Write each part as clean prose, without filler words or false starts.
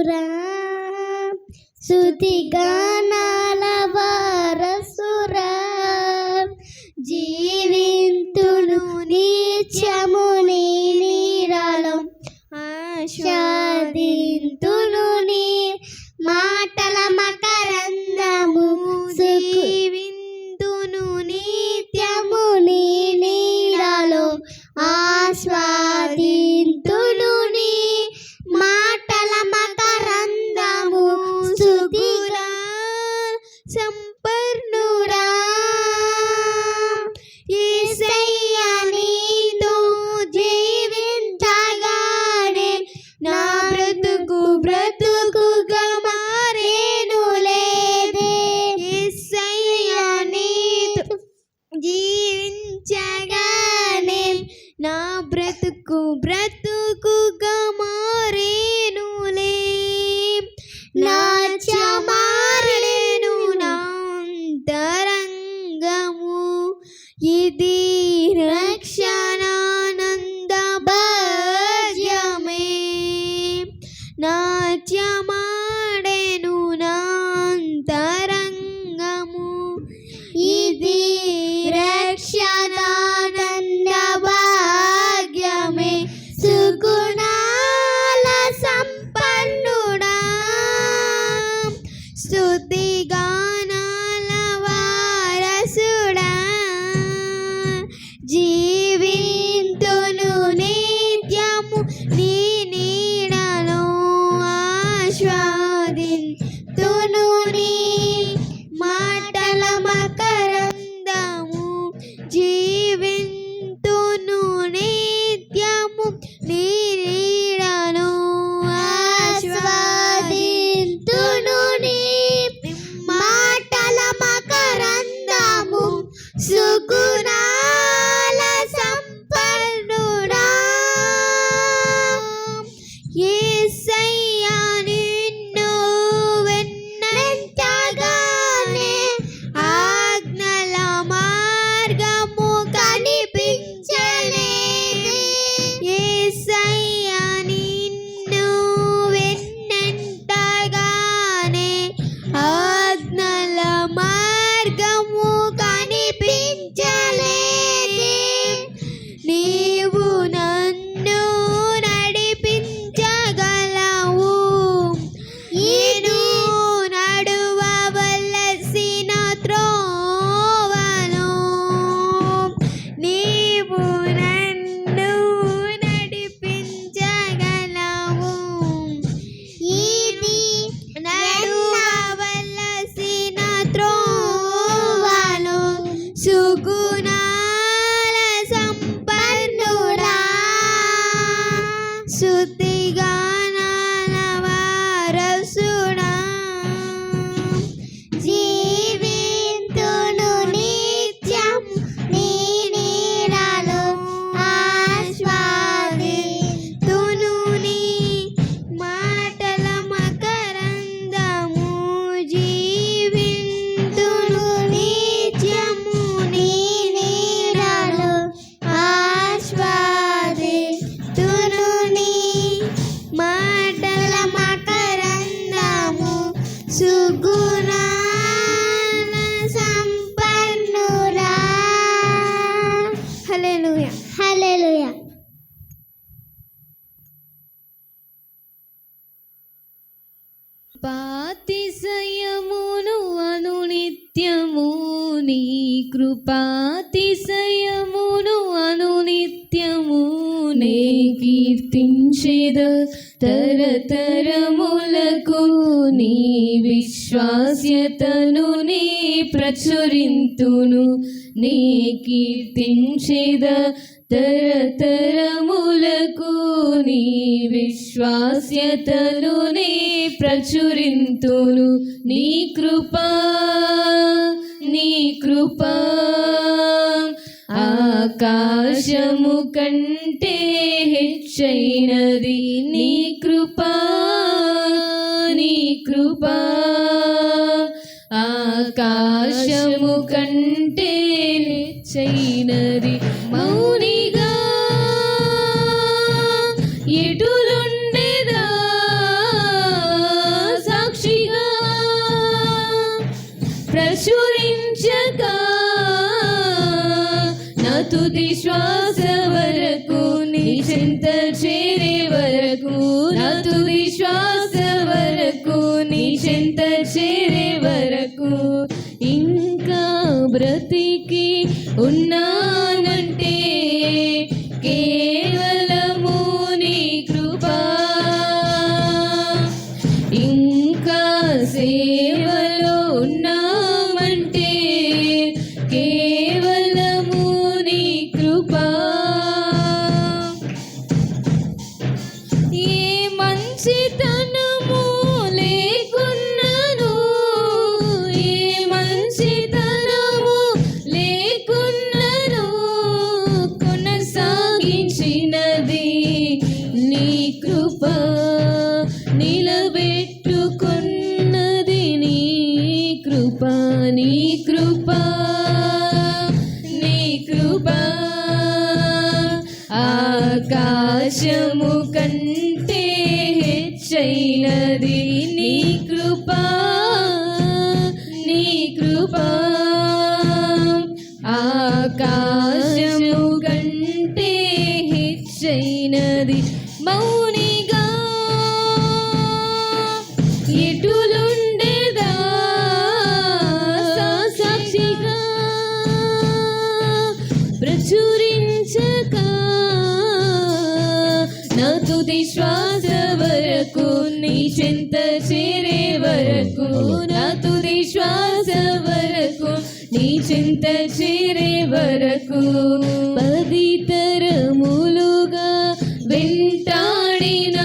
సంపన్నురా స్తుతిగానాల వారసురా జీవింతును నిత్యము నీ నీడలో ఆస్వాదింతును నీ మాటల మకరందము జీవింతును నిత్యము నీ నీడలో ఆస్వాదింతును నీ మాటల మకరందము సుగురా సంపన్నురా యేసయ్యా నీతో జీవించగానే నా బ్రతుకుగా మారేను లేదే యేసయ్యా నీతో జీవించగానే నా బ్రతుకుగా మారేనులే నాట్యమాడెను నా అంతరంగము ఇది రక్షణానంద భాగ్యమే నాట్యమాడెను నా అంతరంగము ఇది రక్షణానంద భాగ్యమే సుగుణాల సంపన్నుడా స్తుతిగానాల వారసుడా జీవింతును నిత్యము నీ నీడలో ఆస్వాదింతును నీ మాటల మకరందము జీవింతును నిత్యము నీ నీడలో ఆస్వాదింతును నీ మాటల మకరందము సుగుణాల సంపన్నుడా యేసయ్యా నిన్ను వెన్నెంతగానే ఆజ్ఞల మార్గము కనిపించలేదే యేసయ్యా నిన్ను వెన్నెంతగానే ఆజ్ఞల మార్గము కనిపించలేదే నీవు నన్ను నడిపించగలవు నేను నడువవలసిన త్రోవలో నీవు నన్ను నడిపించగలవు ఇది నడువవలసిన త్రోవలో సుగుణాల సంపన్నుడా స్తుతిగానాల వారసుడా జీవింతును నిత్యం నీ నీడలో ఆస్వాదింతును నీ మాటల మకరందము జీవింతును నిత్యము నీ నీడలో ఆస్వాదింతును నీ మాటల మకరందము సుగుణాల సంపన్నురా హల్లెలూయా హల్లెలూయా కృపాతిశయమును అనునిత్యము నీ కృపాతిశయమును అనునిత్యము నే కీర్తించేద తరతరములకు నీ విశ్వాస్యతను నే ప్రచురింతును నే కీర్తించేద తరతరములకు నీ విశ్వాస్యతను నే ప్రచురింతును నీ కృపా ఆకాశము కంటే హెచ్చైనది నీ కృపా ఆకాశము కంటే హెచ్చైనది మౌనిగా ఎటులుండెదా శ్వాస వరకు నీ చెంత చేరే వరకు ఇంకా బ్రతికి ఉన్నానంటే కేవలము నీ కృపా. ఇంకా సేవలో ఉన్నామంటే కేవలము నీ కృపా. ఏ మంచితనము లేకున్నను, ఏ మంచితనము లేకున్నను కొనసాగించినది నీ కృప. నిలబెట్టుకున్నది నీ కృప, నీ కృప, నీ కృప. ఆకాశము కంటే హెచ్చైనది నీ కృప, నీ కృప. ఆకాశము కంటే హెచ్చైనది. మౌనిగా ఎటులుండేదా సాక్షిగా ప్రచురించక నా తుది శ్వాస వరకు నీ చెంత చేరే వరకు, నా తుది శ్వాస వరకు నీ చెంత చేరే వరకు 10 తరములుగా వెంటాడిన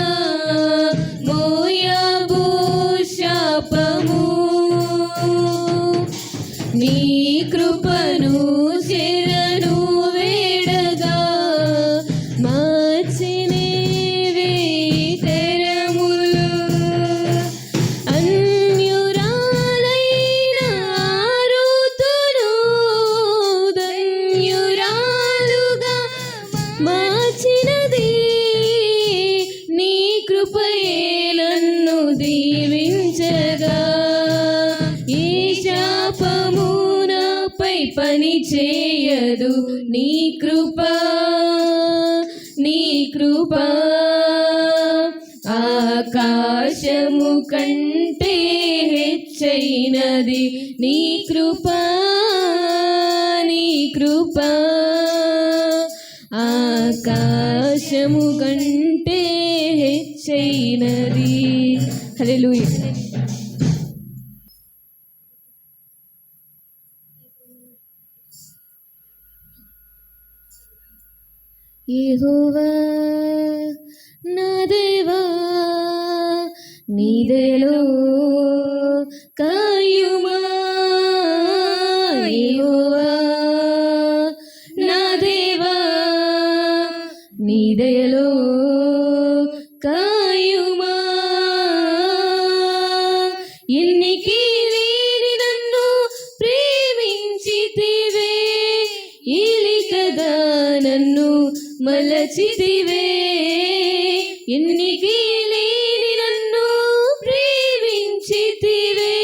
మోయాబు శాపము నీ కృపను శరణు వేడగా మార్చినే 1000 తరములు. అన్యురాలైన రూతును ధన్యురాలుగా మార్చినది నీ కృపయే నన్ను దీవించగా. ఏ శాపము నాపై పని చేయదు నీ కృప, నీ కృప. ఆకాశము కంటే హెచ్చైనది నీ కృప, నీ కృప. ఆకాశము కంటే హెచ్చైనది. హల్లెలూయా. యెహోవా నా దేవా నీ దయలో కాయుమా. యెహోవా నా దేవా నీ దయలో కాయుమా. ఎన్నికి లేని నన్ను ప్రేమించితివే, ఏలికగా నన్ను మలచితివే. ఎన్నికి లేని నన్ను ప్రేమించితివే,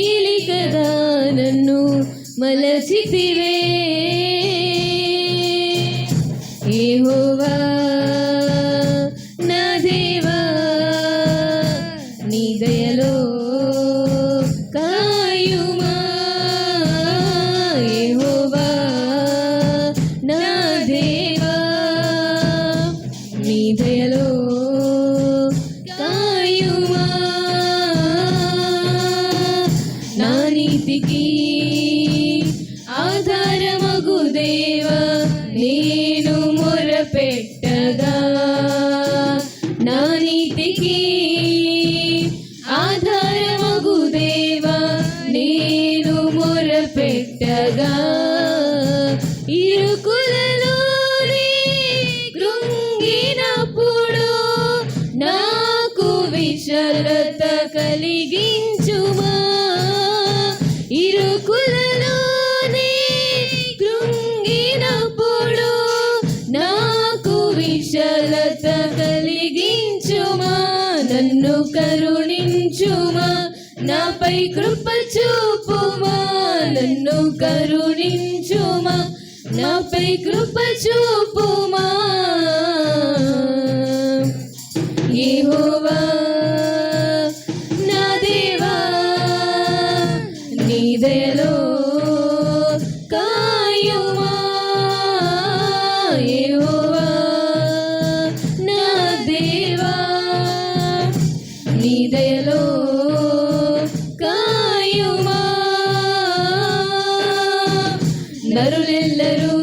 ఏలికగా నన్ను మలచితివే. యెహోవా నా దేవా నీ దయలో కాయుమా. యెహోవా నా దేవా నీ దయలో కాయుమా. నా నీతికి ఆధారమగు దేవా నేను మొరపెట్టగా. నా నీతికి ఆధారమగు దేవా నేను మొరపెట్టగా. ఇరుకులలోనే కృంగినప్పుడు నాకు విశాలత కలిగించుమా. ఇరుకులలోనే కృంగినప్పుడు నాకు విశాలత కలిగించుమా. నన్ను కరుణించుమా, నాపై కృప చూపుమా. నన్ను కరుణించుమా, నాపై కృప చూపుమా. యెహోవా యెహోవా నా దేవా నీ దయలో కాయుమా యెహోవా నా దేవా నీ దయలో కాయుమా నరులెల్లరూ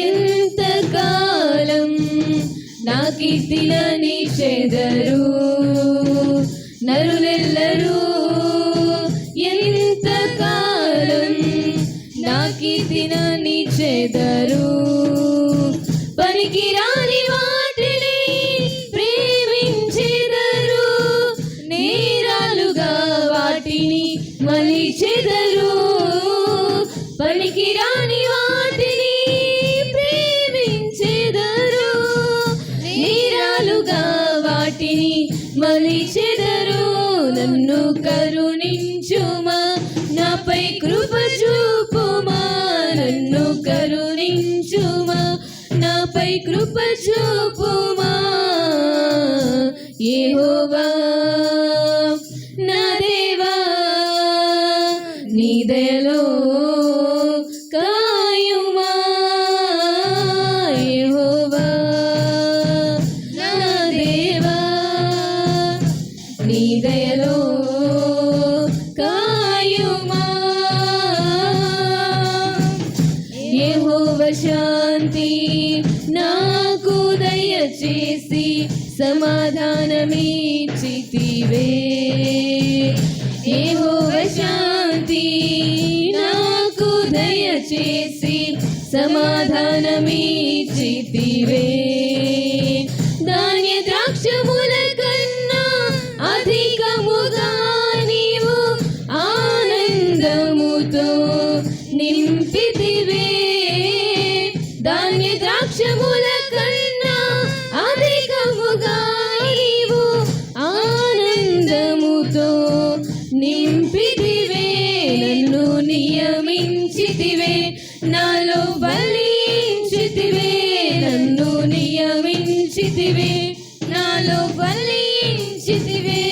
ఎంతకాలం నా కీర్తిన నిషేధరు నరులెల్లరూ ఎంతకాలం నా కీర్తిన నిషేధరు పనికిరాని వాటిని ప్రేమించెదరు నేరాలుగా వాటిని మలిచెదరు పనికిరాని వాటిని ప్రేమించెదరు నేరాలుగా వాటిని మలిచెదరు నన్ను కరుణించుమా నాపై కృప చూపుమా నన్ను కరుణించుమా నాపై కృప చూపుమా యెహోవా నా దేవా నీ దయలో కాయుమా యెహోవా నా దేవా నీ దయలో కాయుమా యెహోవా శాంతి నాకు దయచేసి సమాధానమిచ్చితివే యెహోవా శాంతి నాకు దయచేసి సమాధానమిచ్చితివే ధాన్య ద్రాక్షముల కన్నా అధికముగా నీవు ఆనందముతో నింపితివే ధాన్య ద్రాక్షముల కన్నా అధికముగా నీవు ఆనందముతో నింపితివే నన్ను నియమించితివే నాలో బలించితివే నన్ను నియమించితివే నాలో బలించితివే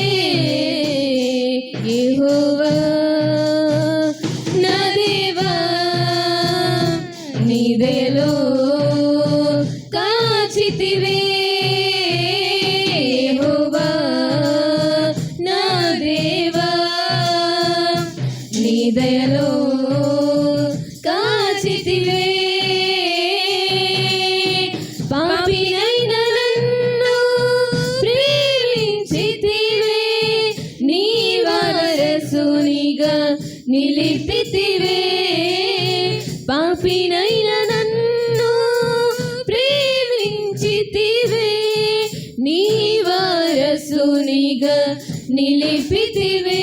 యెహోవా నా దేవా నీ దయలో కాచితివే యెహోవా నా దేవా నీ దయలో కాచితివే పాపినైన నన్ను ప్రేమించితివే నీ వారసునిగా నిలిపితివే పాపినైన నన్ను ప్రేమించితివే నీ వారసునిగా నిలిపితివే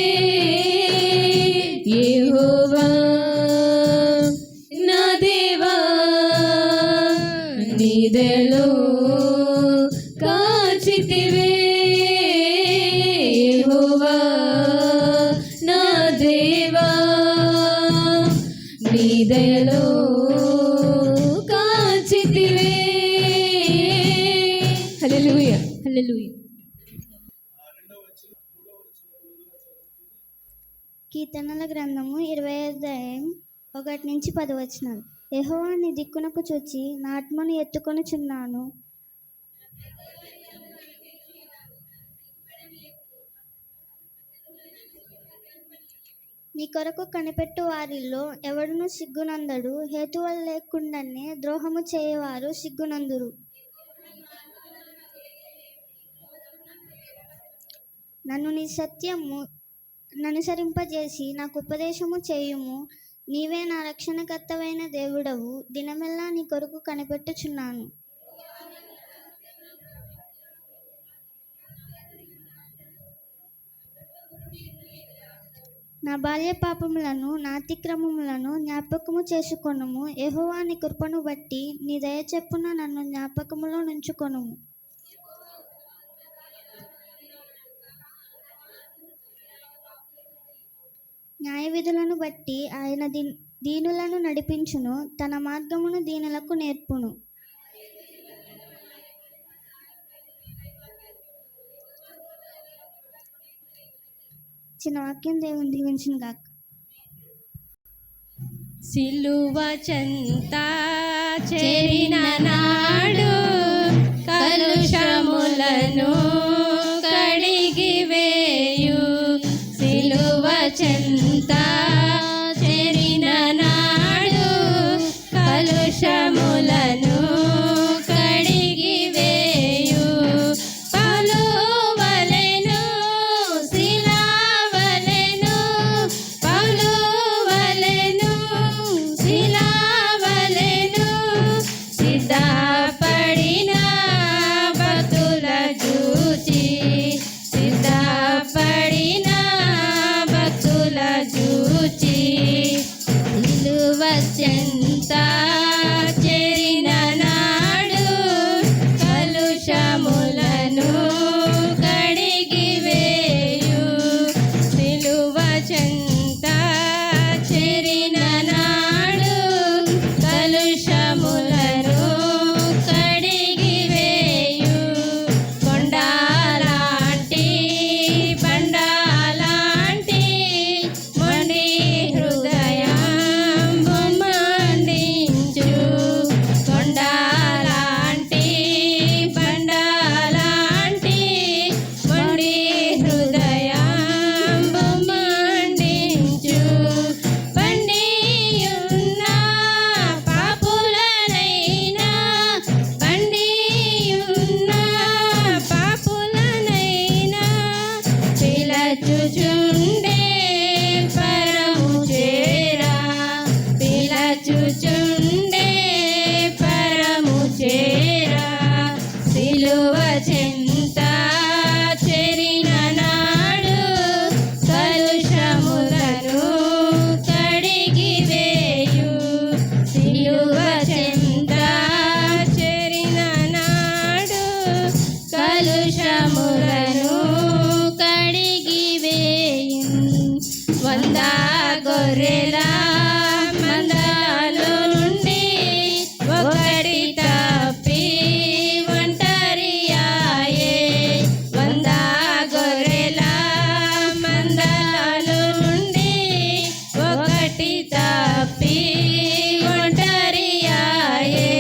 యెహోవా నా దేవా నీ దయలో కాచితివే యెహోవా నా దేవా నీ దయలో కాచితివే హల్లెలూయా హల్లెలూయా కీర్తనల గ్రంథము 20 యెహోవా నీ దిక్కునకు చూచి నా ఆత్మను ఎత్తుకొనుచున్నాను నీ కొరకు కనిపెట్టు వారిలో ఎవడును సిగ్గునందడు హేతువులు లేకుండానే ద్రోహము చేయవారు సిగ్గునందురు నన్ను నీ సత్యము ననుసరింపజేసి నాకు ఉపదేశము చేయుము నీవే నా రక్షణకర్తవైన దేవుడవు దినమెల్లా నీ కొరకు కనిపెట్టుచున్నాను నా బాల్య పాపములను నా అతిక్రమములను జ్ఞాపకము చేసుకొనుము యెహోవా నీ కృపను బట్టి నీ దయ చెప్పున నన్ను జ్ఞాపకములో నుంచుకొనుము న్యాయ విధులను బట్టి ఆయన దీనులను నడిపించును తన మార్గమును దీనులకు నేర్పును చిన్న వాక్యం దేవుని దీవించిన గాక. సిలువ చెంత చేరిన నాడు కలుషములను కడిగి వేయు. సిలువ చెంత చేరిన నాడు కలుషములను కడిగి వేయు. పలువలెను శిలావలెను, పలువలెను శిలావలెను, సిద్ధపడిన భక్తుల చూచి, సిద్ధపడిన భక్తుల చూచి. సిలువ చెంత చేరిన నాడు కలుషములను కడిగి వేయు. సిలువ చెంత చేరిన నాడు కలుషములను కడిగి వేయు. కొండలాంటి బండలాంటి మొండి హృదయం మండించు. కొండలాంటి బండలాంటి మొండి హృదయం మండించు. పండియున్న పాపులనైనా, పండియున్న పాపులనైనా పిలచుచుండే పరము చేరా, పిలచుచుండే పరము చేరా. సిలువ చెంత చేరిన నాడు కలుషములను కడిగి వేయు. సిలువ చెంత చేరిన నాడు కలుషములను కడిగి వేయు. 100 గొర్రెల మందలో నుండి ఒకటి తప్పి ఒంటరియాయే. 100 గొర్రెల మందలో నుండి ఒకటి తప్పి ఒంటరియాయే.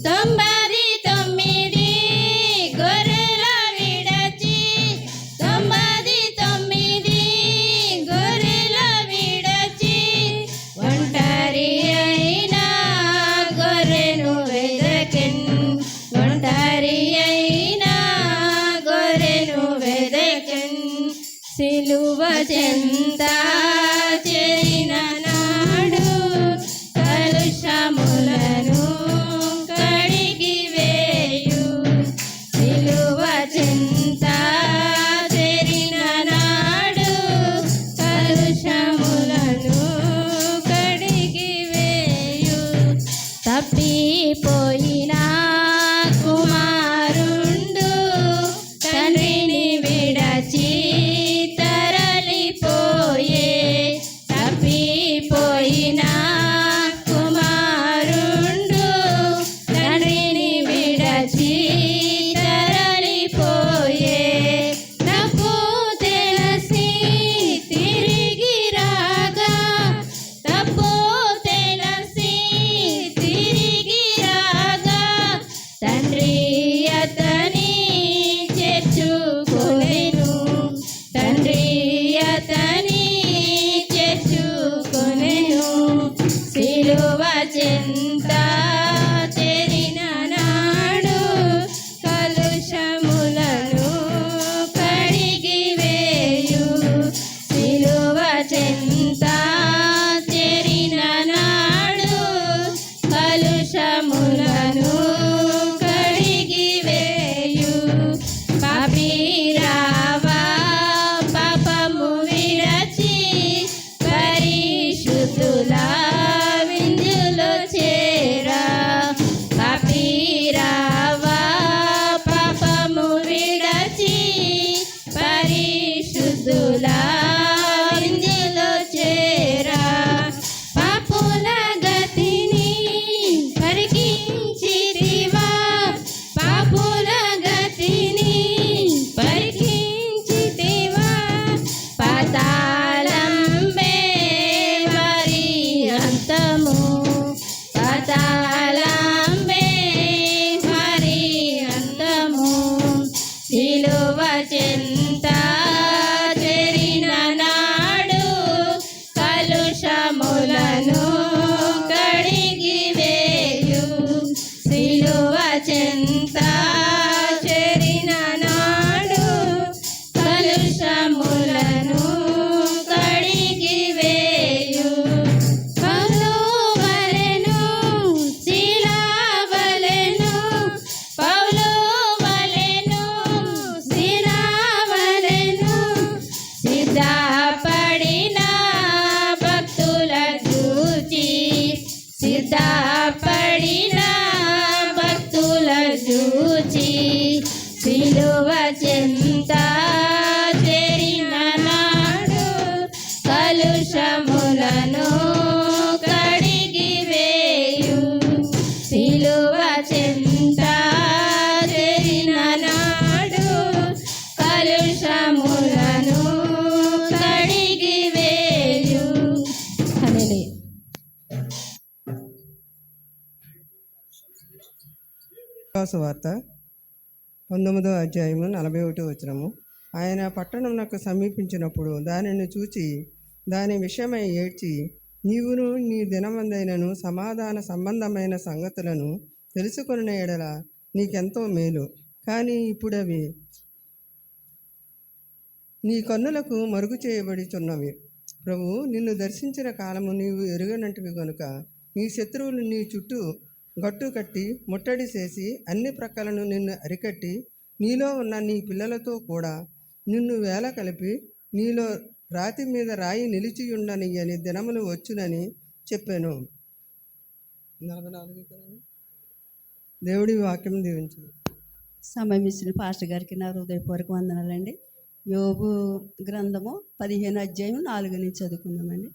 99 గొర్రెల విడచి, 99 గొర్రెల విడచి, ఒంటరి అయిన గొర్రెను వెదకెన్, ఒంటరి అయిన గొర్రెను వెదకెన్. సిలువ చెంత చేరిన నాడు కలుషములను కడిగి వేయు. సిలువ చెంత చేరిన నాడు కలుషములను కడిగి వేయు. తప్పిపోయిన కుమారుండు తండ్రిని విడచి తరలిపోయే. తప్పి వార్త 19వ అధ్యాయము 41వ వచనము. ఆయన పట్టణమునకు సమీపించినప్పుడు దానిని చూచి దాని విషయమై ఏడ్చి, నీవును నీ దినమందైనను సమాధాన సంబంధమైన సంగతులను తెలుసుకొనిన ఎడల నీకెంతో మేలు, కానీ ఇప్పుడవి నీ కన్నులకు మరుగు చేయబడుచున్నవి. ప్రభువు నిన్ను దర్శించిన కాలము నీవు ఎరుగనంటివి గనుక నీ శత్రువులు నీ చుట్టూ గట్టు కట్టి ముట్టడి చేసి అన్ని ప్రక్కలను నిన్ను అరికట్టి నీలో ఉన్న నీ పిల్లలతో కూడా నిన్ను వేల కలిపి నీలో రాతి మీద రాయి నిలిచియుండనియని దినములు వచ్చునని చెప్పాను. 44 దేవుడి వాక్యం దీవించు. సమయం ఇచ్చిన పాస్టర్ గారికి నా హృదయపూర్వక వందనాలండి. యోబు గ్రంథము 15వ అధ్యాయం 4 నుంచి చదువుకుందామండి.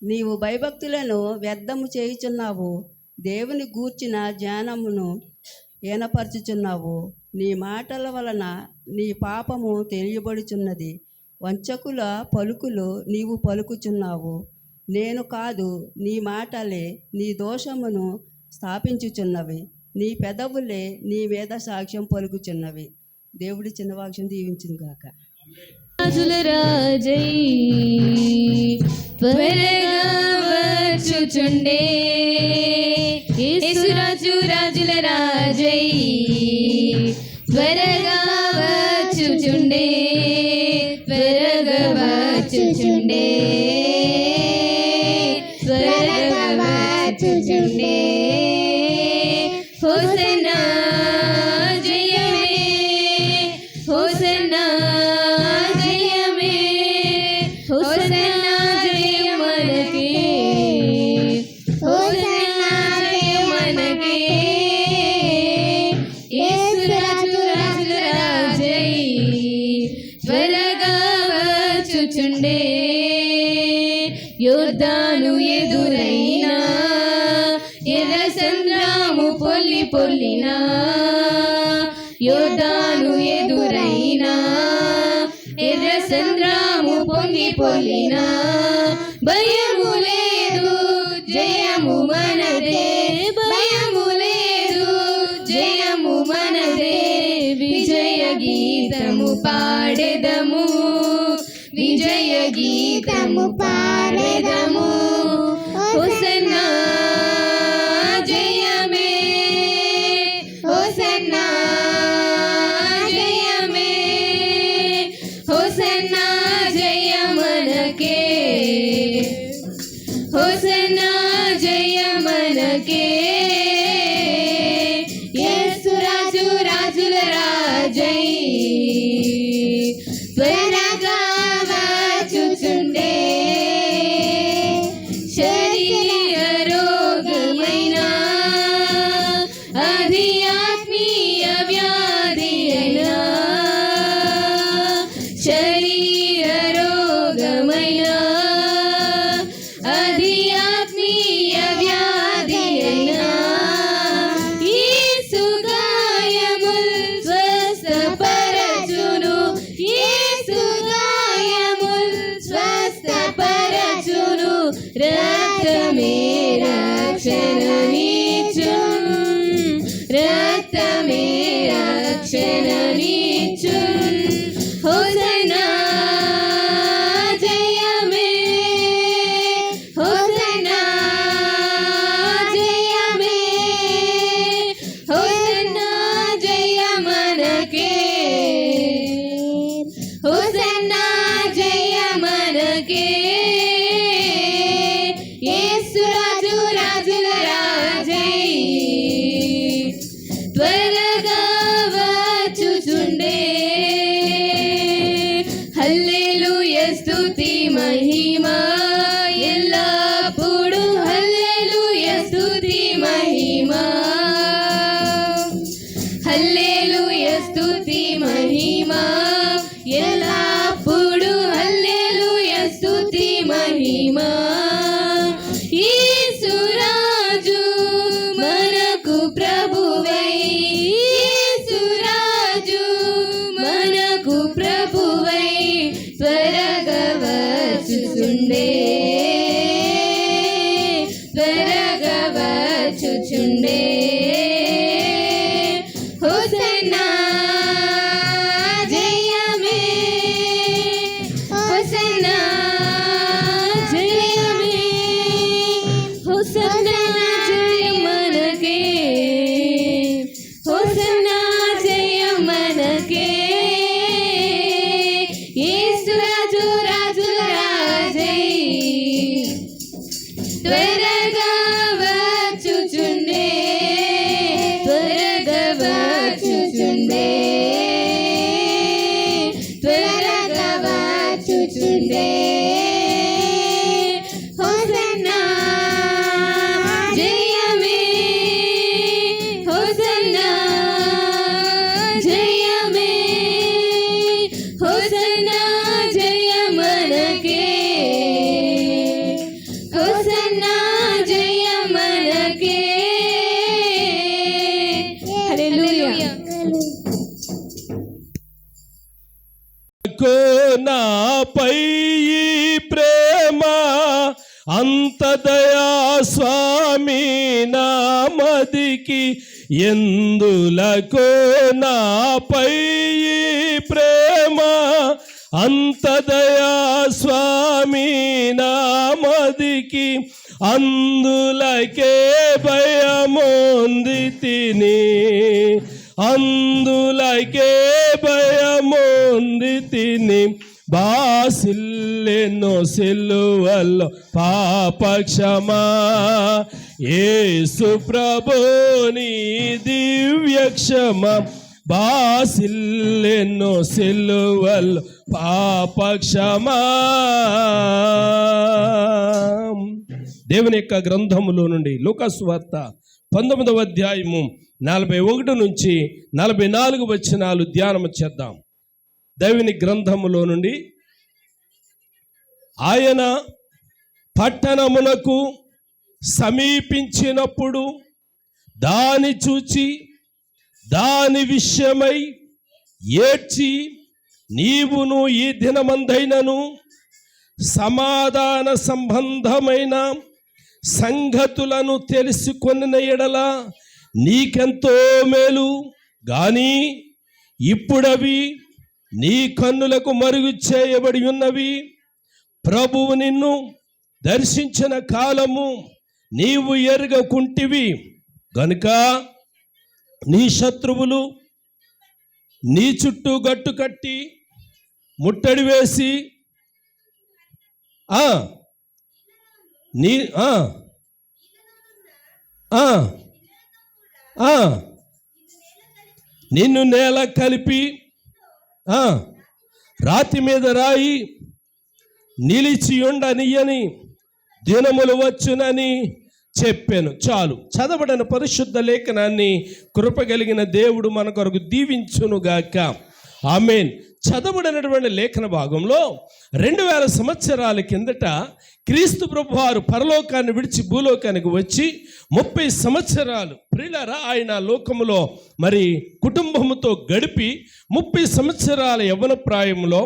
నీవు భయభక్తులను వ్యర్థము చేయుచున్నావు, దేవుని గూర్చిన జ్ఞానమును ఏనపరచుచున్నావు. నీ మాటల వలన నీ పాపము తెలియబడుచున్నది, వంచకుల పలుకులు నీవు పలుకుచున్నావు. నేను కాదు, నీ మాటలే నీ దోషమును స్థాపించుచున్నవి, నీ పెదవులే నీ మీద సాక్ష్యం పలుకుచున్నవి. దేవుడి చిన్న వాక్యం దీవించింది గాక. రాజుల రాజై త్వరగా వచ్చుచుండే, యేసురాజు రాజుల రాజై త్వరగా వచ్చుచుండే, త్వరగా వచ్చుచుండే, త్వరగా వచ్చుచుండే. హోసన్నా జయమే, హోసన్నా జయమే, హోసన్నా జయ మనకే, హోసన్నా జయ మనకే. యేసు రాజు రాజుల రాజై త్వరగా వచ్చుచుండే. యోర్దాను ఎదురైనా ఎర్ర సంద్రము పొల్లి పొల్లినా, యోర్దాను ఎదురైనా ఎర్ర సంద్రము పొంగి పొల్లినా, భయము లేదు జయము మనదే, భయము లేదు జయము మనదే. విజయ గీతము పాడెదము, విజయ గీతము పాడెదము. హోసన్నా జయమే, హోసన్నా జయమే, హోసన్నా జయ మనకే, హోసన్నా జయ మనకే. యేసు రాజు రాజుల రాజై త్వరగా వచ్చుచుండే. శరీర ఎందులకు నాపై ఈ ప్రేమ, అంత దయా స్వామి నామదికి, ఎందులకు నాపై ఈ ప్రేమ, అంత దయా స్వామి నామదికి, అందులకే భయముంది తిని, అందులకే భయముంది తిని, బాసిల్లెన్నో సిలువల్లో పాపక్షమా, యేసు ప్రభుని దివ్యక్షమా, బాసిల్లెన్నో సిలువల్లో పాపక్షమా. దేవుని యొక్క గ్రంథములో నుండి లూకా సువార్త 19వ అధ్యాయము 41 నుంచి 44 వచనాలు ధ్యానము చేద్దాం. దేవుని గ్రంథములో నుండి, ఆయన పట్టణమునకు సమీపించినప్పుడు దాని చూచి దాని విషయమై ఏడ్చి, నీవును ఈ దినమందైనను సమాధాన సంబంధమైన సంగతులను తెలుసుకొనిన ఎడల నీకెంతో మేలు, గాని ఇప్పుడవి నీ కన్నులకు మరుగు చేయబడి ఉన్నవి. ప్రభువు నిన్ను దర్శించిన కాలము నీవు ఎరుగకుంటివి గనుక నీ శత్రువులు నీ చుట్టూ గట్టు కట్టి ముట్టడి వేసి నిన్ను నేల కలిపి రాతి మీద రాయి నిలిచి ఉండనియని దినములు వచ్చునని చెప్పాను. చాలు. చదవబడిన పరిశుద్ధ లేఖనాన్ని కృపగలిగిన దేవుడు మన కొరకు దీవించునుగాక. ఆమేన్. చదవబడినటువంటి లేఖన భాగంలో 2000 సంవత్సరాల కిందట క్రీస్తు ప్రభు వారు పరలోకాన్ని విడిచి భూలోకానికి వచ్చి 30 సంవత్సరాలు ప్రియులారా ఆయన లోకములో మరి కుటుంబముతో గడిపి 30 సంవత్సరాల యవ్వన ప్రాయంలో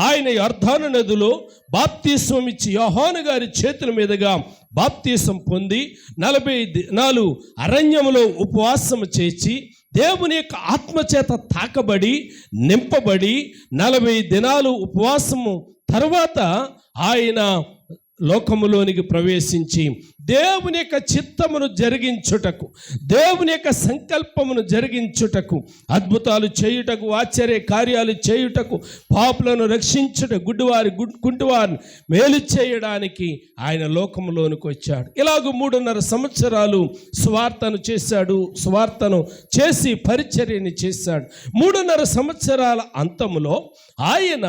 ఆయన యొర్దాను నదిలో బాప్తీసం ఇచ్చి యోహాను గారి చేతుల మీదుగా బాప్తీసం పొంది 40 దినాలు అరణ్యములో ఉపవాసం చేసి దేవుని యొక్క ఆత్మచేత తాకబడి నింపబడి 40 దినాలు ఉపవాసము తర్వాత ఆయన లోకములోనికి ప్రవేశించి దేవుని యొక్క చిత్తమును జరిగించుటకు, దేవుని యొక్క సంకల్పమును జరిగించుటకు, అద్భుతాలు చేయుటకు, ఆశ్చర్య కార్యాలు చేయుటకు, పాపులను రక్షించుట, కుంటివారిని మేలు చేయడానికి ఆయన లోకములోనికి వచ్చాడు. ఇలాగ 3.5 సంవత్సరాలు సువార్తను చేశాడు. సువార్తను చేసి పరిచర్యని చేశాడు. 3.5 సంవత్సరాల అంతములో ఆయన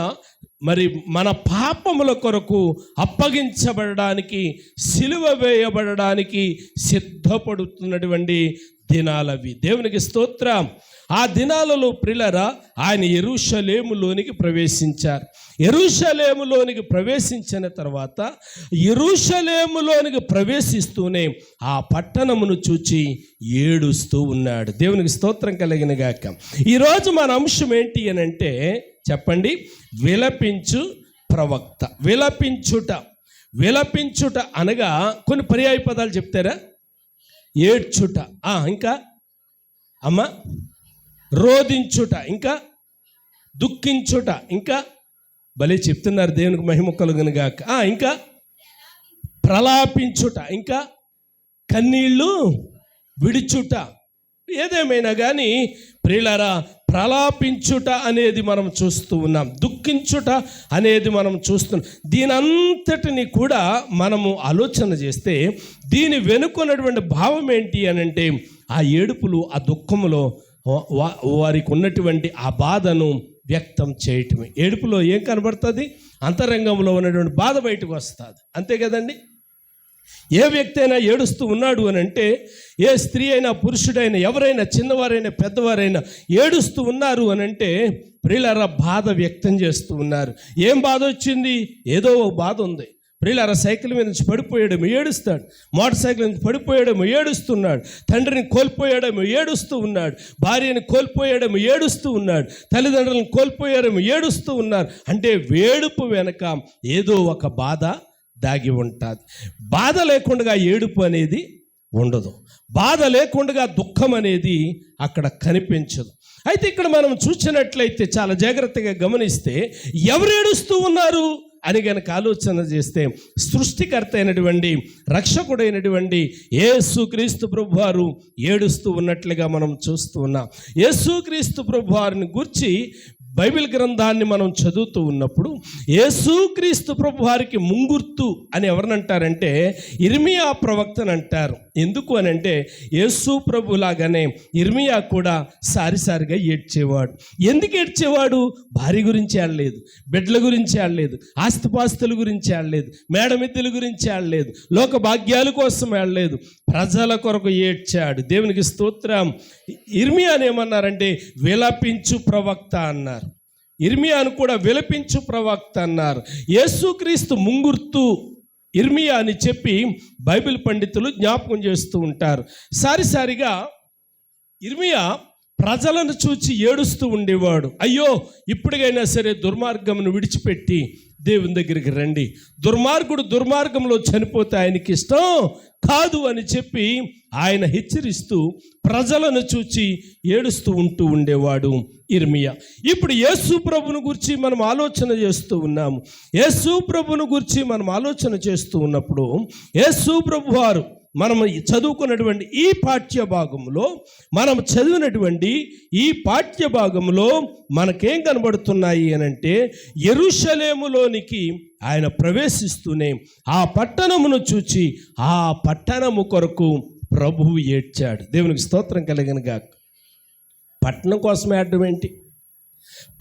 మరి మన పాపముల కొరకు అప్పగించబడడానికి, సిలువ వేయబడడానికి సిద్ధపడుతున్నటువంటి దినాలవి. దేవునికి స్తోత్రం. ఆ దినాలలో ప్రియులారా ఆయన యెరూషలేములోనికి ప్రవేశించారు. యెరూషలేములోనికి ప్రవేశించిన తర్వాత యెరూషలేములోనికి ప్రవేశిస్తూనే ఆ పట్టణమును చూచి ఏడుస్తూ ఉన్నాడు. దేవునికి స్తోత్రం కలిగిన గాక. ఈరోజు మన అంశం ఏంటి అని అంటే చెప్పండి, విలపించు ప్రవక్త. విలపించుట అనగా కొన్ని పర్యాయ పదాలు చెప్తారా? ఏడ్చుట, ఇంకా అమ్మ రోదించుట, ఇంకా దుఃఖించుట, ఇంకా భలే చెప్తున్నారు, దేవునికి మహిమ కలుగును గాక. ఇంకా ప్రలాపించుట, ఇంకా కన్నీళ్ళు విడుచుట. ఏదేమైనా కానీ ప్రియులారా ప్రలాపించుట అనేది మనం చూస్తూ ఉన్నాం, దుఃఖించుట అనేది మనం చూస్తున్నాం. దీనంతటిని కూడా మనము ఆలోచన చేస్తే దీని వెనుకున్నటువంటి భావం ఏంటి అని అంటే ఆ ఏడుపులు, ఆ దుఃఖములో వారికి ఉన్నటువంటి ఆ బాధను వ్యక్తం చేయటమే. ఏడుపులో ఏం కనబడుతుంది? అంతరంగంలో ఉన్నటువంటి బాధ బయటకు వస్తుంది. అంతే కదండి. ఏ వ్యక్తి అయినా ఏడుస్తూ ఉన్నాడు అని అంటే, ఏ స్త్రీ అయినా పురుషుడైనా ఎవరైనా చిన్నవారైనా పెద్దవారైనా ఏడుస్తూ ఉన్నారు అని అంటే ప్రియులారా బాధ వ్యక్తం చేస్తూ ఉన్నారు. ఏం బాధ వచ్చింది? ఏదో బాధ ఉంది. ప్రియులారా, సైకిల్ మీద నుంచి పడిపోయాడేమో ఏడుస్తాడు, మోటార్ సైకిల్ నుంచి పడిపోయాడేమో ఏడుస్తున్నాడు, తండ్రిని కోల్పోయాడేమో ఏడుస్తూ ఉన్నాడు, భార్యని కోల్పోయాడేమో ఏడుస్తూ ఉన్నాడు, తల్లిదండ్రులను కోల్పోయాడేమో ఏడుస్తూ ఉన్నారు. అంటే వేడుపు వెనక ఏదో ఒక బాధ దాగి ఉంటుంది. బాధ లేకుండా ఏడుపు అనేది ఉండదు, బాధ లేకుండా దుఃఖం అనేది అక్కడ కనిపించదు. అయితే ఇక్కడ మనం చూసినట్లయితే చాలా జాగ్రత్తగా గమనిస్తే ఎవరు ఏడుస్తూ ఉన్నారు అని గనక ఆలోచన చేస్తే సృష్టికర్త అయినటువంటి రక్షకుడైనటువంటి యేసుక్రీస్తు ప్రభువారు ఏడుస్తూ ఉన్నట్లుగా మనం చూస్తూ ఉన్నాం. యేసుక్రీస్తు ప్రభువారిని గురించి బైబిల్ గ్రంథాన్ని మనం చదువుతూ ఉన్నప్పుడు యేసుక్రీస్తు ప్రభువారికి ముంగుర్తు అని ఎవరినంటారంటే ఇర్మియా ప్రవక్తను అంటారు. ఎందుకు అని అంటే యేసు ప్రభులాగానే ఇర్మియా కూడా సారిసారిగా ఏడ్చేవాడు. ఎందుకు ఏడ్చేవాడు? భార్య గురించి ఆడలేదు, బిడ్డల గురించి ఆడలేదు, ఆస్తిపాస్తుల గురించి ఆడలేదు, మేడమిద్దెల గురించి ఆడలేదు, లోక భాగ్యాల కోసం ఆడలేదు, ప్రజల కొరకు ఏడ్చాడు. దేవునికి స్తోత్రం. ఇర్మియాని ఏమన్నారంటే విలపించు ప్రవక్త అన్నారు. ఇర్మియాను కూడా విలపించు ప్రవక్త అన్నారు. యేసుక్రీస్తు ముంగుర్తు ఇర్మియా అని చెప్పి బైబిల్ పండితులు జ్ఞాపకం చేస్తూ ఉంటారు. సారిసారిగా ఇర్మియా ప్రజలను చూచి ఏడుస్తూ ఉండేవాడు. అయ్యో, ఇప్పటికైనా సరే దుర్మార్గమును విడిచిపెట్టి దేవుని దగ్గరికి రండి, దుర్మార్గుడు దుర్మార్గంలో చనిపోతే ఆయనకి ఇష్టం కాదు అని చెప్పి ఆయన హెచ్చరిస్తూ ప్రజలను చూచి ఏడుస్తూ ఉండేవాడు ఇర్మియా. ఇప్పుడు యేసు ప్రభువును గురించి మనం ఆలోచన చేస్తూ ఉన్నాము. యేసు ప్రభువును గురించి మనం ఆలోచన చేస్తూ ఉన్నప్పుడు యేసు ప్రభు వారు మనం చదువుకున్నటువంటి ఈ పాఠ్య భాగంలో మనం చదివినటువంటి ఈ పాఠ్య భాగంలో మనకేం కనబడుతున్నాయి అని అంటే యెరూషలేములోనికి ఆయన ప్రవేశిస్తూనే ఆ పట్టణమును చూచి ఆ పట్టణము కొరకు ప్రభువు ఏడ్చాడు. దేవునికి స్తోత్రం కలిగిన గాక. పట్టణం కోసం ఏడడం ఏంటి?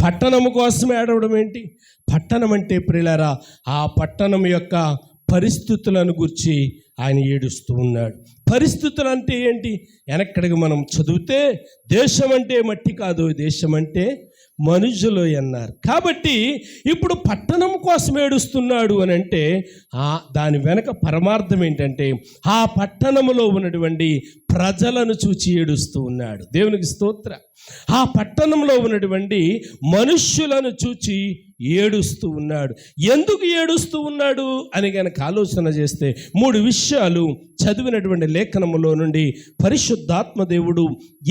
పట్టణము కోసం ఏడవడం ఏంటి? పట్టణం అంటే ప్రియులారా ఆ పట్టణం యొక్క పరిస్థితులను గురించి ఆయన ఏడుస్తూ ఉన్నాడు. పరిస్థితులు అంటే ఏంటి? వెనక్కడికి మనం చదివితే దేశం అంటే మట్టి కాదు, దేశం అంటే మనుషులు అన్నారు. కాబట్టి ఇప్పుడు పట్టణం కోసం ఏడుస్తున్నాడు అని అంటే దాని వెనక పరమార్థం ఏంటంటే ఆ పట్టణములో ఉన్నటువంటి ప్రజలను చూచి ఏడుస్తూ ఉన్నాడు. దేవునికి స్తోత్ర. ఆ పట్టణంలో ఉన్నటువంటి మనుష్యులను చూచి ఏడుస్తూ ఉన్నాడు. ఎందుకు ఏడుస్తూ ఉన్నాడు అని కనుక ఆలోచన చేస్తే 3 విషయాలు చదివినటువంటి లేఖనములో నుండి పరిశుద్ధాత్మ దేవుడు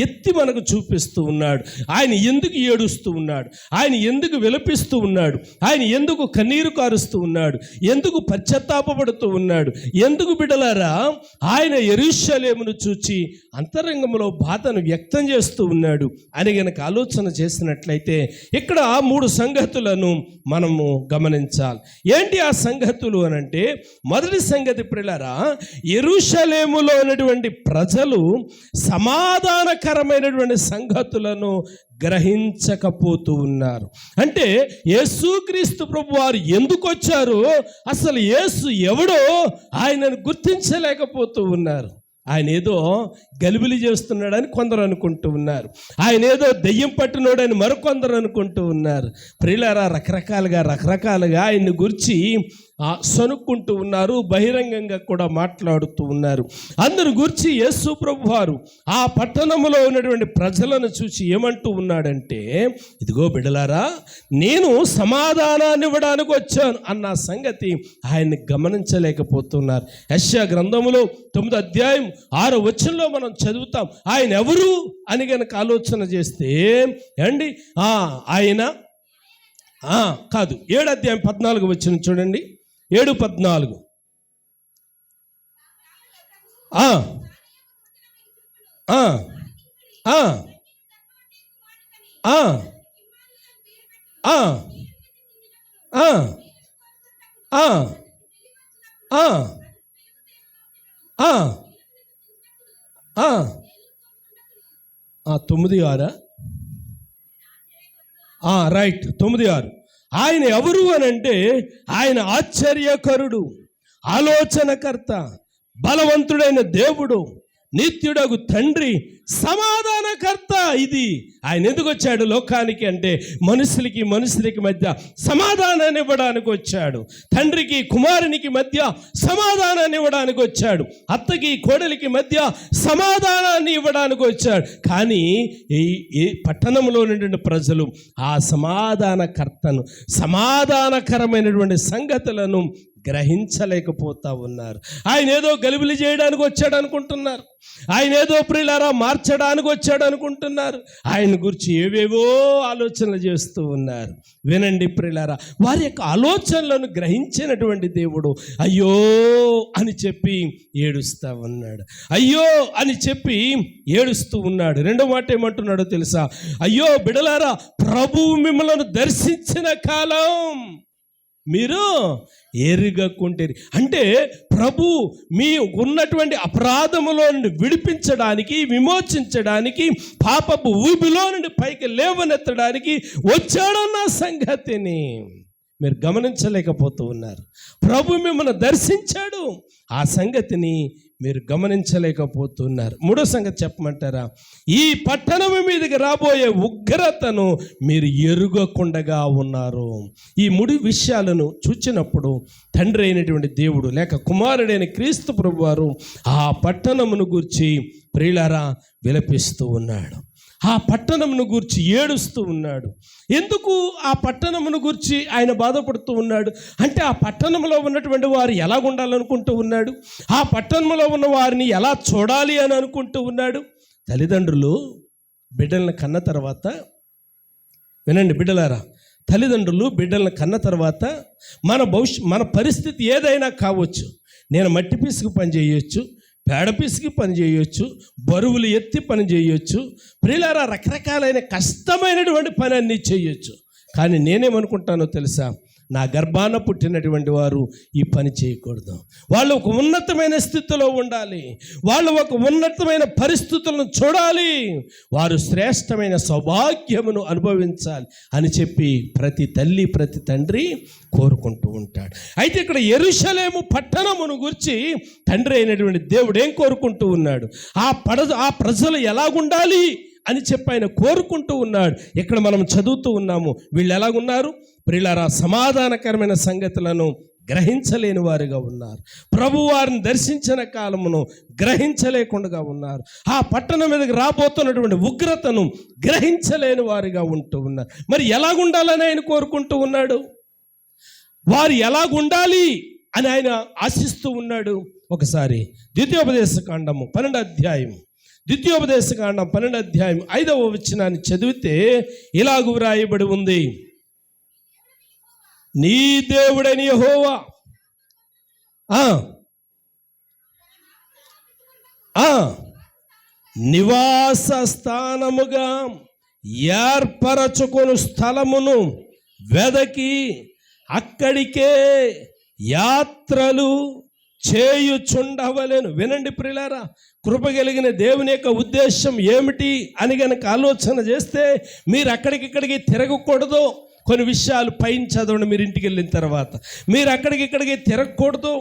ఎత్తి మనకు చూపిస్తూ ఉన్నాడు. ఆయన ఎందుకు ఏడుస్తూ ఉన్నాడు, ఆయన ఎందుకు విలపిస్తూ ఉన్నాడు, ఆయన ఎందుకు కన్నీరు కారుస్తూ ఉన్నాడు, ఎందుకు పశ్చాత్తాపపడుతూ ఉన్నాడు, ఎందుకు బిడ్డలారా ఆయన యెరూషలేమును చూచి అంతరంగంలో బాధను వ్యక్తం చేస్తూ ఉన్నాడు అని గనక ఆలోచన చేసినట్లయితే ఇక్కడ 3 సంగతులను మనము గమనించాలి. ఏంటి ఆ సంగతులు అని అంటే మొదటి సంగతి ప్రియులారా యెరూషలేములో ఉన్నటువంటి ప్రజలు సమాధానకరమైనటువంటి సంగతులను గ్రహించకపోతూ ఉన్నారు. అంటే యేసుక్రీస్తు ప్రభు వారు ఎందుకు వచ్చారో, అసలు యేసు ఎవడో ఆయనను గుర్తించలేకపోతూ ఉన్నారు. ఆయన ఏదో గలిబిలి చేస్తున్నాడని కొందరు అనుకుంటూ ఉన్నారు, ఆయన ఏదో దెయ్యం పట్టినోడని మరికొందరు అనుకుంటూ ఉన్నారు. ప్రియులారా రకరకాలుగా ఆయన్ని గురించి సనుక్కుంటూ ఉన్నారు, బహిరంగంగా కూడా మాట్లాడుతూ ఉన్నారు. అందరు గురించి యేసు ప్రభు వారు ఆ పట్టణంలో ఉన్నటువంటి ప్రజలను చూసి ఏమంటూ ఉన్నాడంటే, ఇదిగో బిడ్డలారా నేను సమాధానాన్ని ఇవ్వడానికి వచ్చాను అన్న సంగతి ఆయన్ని గమనించలేకపోతున్నారు. యెషయా గ్రంథములో 9వ అధ్యాయం 6వ వచనంలో మనం చదువుతాం. ఆయన ఎవరు అని గనక ఆలోచన చేస్తే అండి ఆయన కాదు 7వ అధ్యాయం 14వ వచనం చూడండి. 7:14 9:6 రైట్ 9:6 ఆయన ఎవరు అని అంటే ఆయన ఆశ్చర్యకరుడు, ఆలోచనకర్త, బలవంతుడైన దేవుడు, నిత్యుడగు తండ్రి సమాధానకర్త. ఇది ఆయన ఎందుకు వచ్చాడు లోకానికి అంటే మనుషులకి మధ్య సమాధానాన్ని ఇవ్వడానికి వచ్చాడు. తండ్రికి కుమారునికి మధ్య సమాధానాన్ని ఇవ్వడానికి వచ్చాడు. అత్తకి కోడలికి మధ్య సమాధానాన్ని ఇవ్వడానికి వచ్చాడు. కానీ ఈ పట్టణంలో ఉన్నటువంటి ప్రజలు ఆ సమాధానకర్తను, సమాధానకరమైనటువంటి సంగతులను గ్రహించలేకపోతా ఉన్నారు. ఆయన ఏదో గలిబిలి చేయడానికి వచ్చాడు అనుకుంటున్నారు. ఆయన ఏదో ప్రియులారా మార్చడానికి వచ్చాడు అనుకుంటున్నారు. ఆయన గురించి ఏవేవో ఆలోచనలు చేస్తూ ఉన్నారు. వినండి ప్రియులారా, వారి యొక్క ఆలోచనలను గ్రహించినటువంటి దేవుడు అయ్యో అని చెప్పి ఏడుస్తూ ఉన్నాడు. అయ్యో అని చెప్పి ఏడుస్తూ ఉన్నాడు. రెండో మాట ఏమంటున్నాడో తెలుసా? అయ్యో బిడలారా, ప్రభువు మిమ్మల్ని దర్శించిన కాలం మీరు ఎరుగకుంటేరి. అంటే ప్రభు మీ ఉన్నటువంటి అపరాధములో నుండి విడిపించడానికి, విమోచించడానికి, పాపపు ఊబిలో నుండి పైకి లేవనెత్తడానికి వచ్చాడన్న సంగతిని మీరు గమనించలేకపోతూ ఉన్నారు. ప్రభు మిమ్మల్ని దర్శించాడు, ఆ సంగతిని మీరు గమనించలేకపోతున్నారు. మూడో సంగతి చెప్పమంటారా? ఈ పట్టణం మీదకి రాబోయే ఉగ్రతను మీరు ఎరుగకుండగా ఉన్నారు. ఈ 3 విషయాలను చూచినప్పుడు తండ్రి అయినటువంటి దేవుడు లేక కుమారుడైన క్రీస్తు ప్రభువారు ఆ పట్టణమును గూర్చి ప్రియులారా విలపిస్తూ ఉన్నాడు. ఆ పట్టణమును గూర్చి ఏడుస్తూ ఉన్నాడు. ఎందుకు ఆ పట్టణమును గూర్చి ఆయన బాధపడుతూ ఉన్నాడు అంటే ఆ పట్టణంలో ఉన్నటువంటి వారు ఎలా ఉండాలనుకుంటూ ఉన్నాడు, ఆ పట్టణంలో ఉన్న వారిని ఎలా చూడాలి అని అనుకుంటూ ఉన్నాడు. తల్లిదండ్రులు బిడ్డలను కన్న తర్వాత, వినండి బిడ్డలారా, తల్లిదండ్రులు బిడ్డలను కన్న తర్వాత మన పరిస్థితి ఏదైనా కావచ్చు. నేను మట్టి పీసుకు పని చేయొచ్చు, పేడ పిసికి పని చేయొచ్చు, బరువులు ఎత్తి పని చేయొచ్చు, ప్రియులారా రకరకాలైన కష్టమైనటువంటి పని అన్నీ చేయొచ్చు. కానీ నేనేమనుకుంటానో తెలుసా? నా గర్భాన పుట్టినటువంటి వారు ఈ పని చేయకూడదు. వాళ్ళు ఒక ఉన్నతమైన స్థితిలో ఉండాలి, వాళ్ళు ఒక ఉన్నతమైన పరిస్థితులను చూడాలి, వారు శ్రేష్టమైన సౌభాగ్యమును అనుభవించాలి అని చెప్పి ప్రతి తల్లి ప్రతి తండ్రి కోరుకుంటూ ఉంటాడు. అయితే ఇక్కడ యెరూషలేము పట్టణమును గురించి తండ్రి అయినటువంటి దేవుడు ఏం కోరుకుంటూ ఉన్నాడు? ఆ ప్రజలు ఎలాగుండాలి అని చెప్పి ఆయన కోరుకుంటూ ఉన్నాడు. ఇక్కడ మనం చదువుతూ ఉన్నాము. వీళ్ళు ఎలాగున్నారు? ప్రియులారా, సమాధానకరమైన సంగతులను గ్రహించలేని వారుగా ఉన్నారు. ప్రభు వారిని దర్శించిన కాలమును గ్రహించలేకుండా ఉన్నారు. ఆ పట్టణం మీదకి రాబోతున్నటువంటి ఉగ్రతను గ్రహించలేని వారుగా ఉంటూ ఉన్నారు. మరి ఎలాగుండాలని ఆయన కోరుకుంటూ ఉన్నాడు? వారు ఎలాగుండాలి అని ఆయన ఆశిస్తూ ఉన్నాడు? ఒకసారి ద్వితీయోపదేశకాండము 12వ అధ్యాయం, ద్వితీయోపదేశకాండం 12వ అధ్యాయం 5వ వచనాన్ని చదివితే ఇలాగు వ్రాయబడి ఉంది. నీ దేవుడైన యెహోవా నివాస స్థానముగా ఏర్పరచుకొను స్థలమును వెదకి అక్కడికే యాత్రలు చేయుచుండవలెను. వినండి ప్రియులారా, కృప కలిగిన దేవుని యొక్క ఉద్దేశం ఏమిటి అని కనుక ఆలోచన చేస్తే మీరు అక్కడికిక్కడికి తిరగకూడదు. కొన్ని విషయాలు పైన చదవండి. మీరు ఇంటికి వెళ్ళిన తర్వాత మీరు అక్కడికిక్కడికి తిరగకూడదు,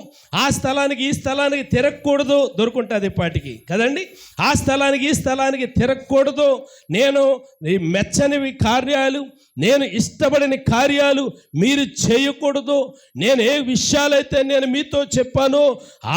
ఆ స్థలానికి ఈ స్థలానికి తిరగకూడదు. దొరుకుంటుంది పాటికి కదండి. ఆ స్థలానికి ఈ స్థలానికి తిరగకూడదు. నేను మెచ్చనివి కార్యాలు, నేను ఇష్టపడిన కార్యాలు మీరు చేయకూడదు. నేను ఏ విషయాలైతే నేను మీతో చెప్పానో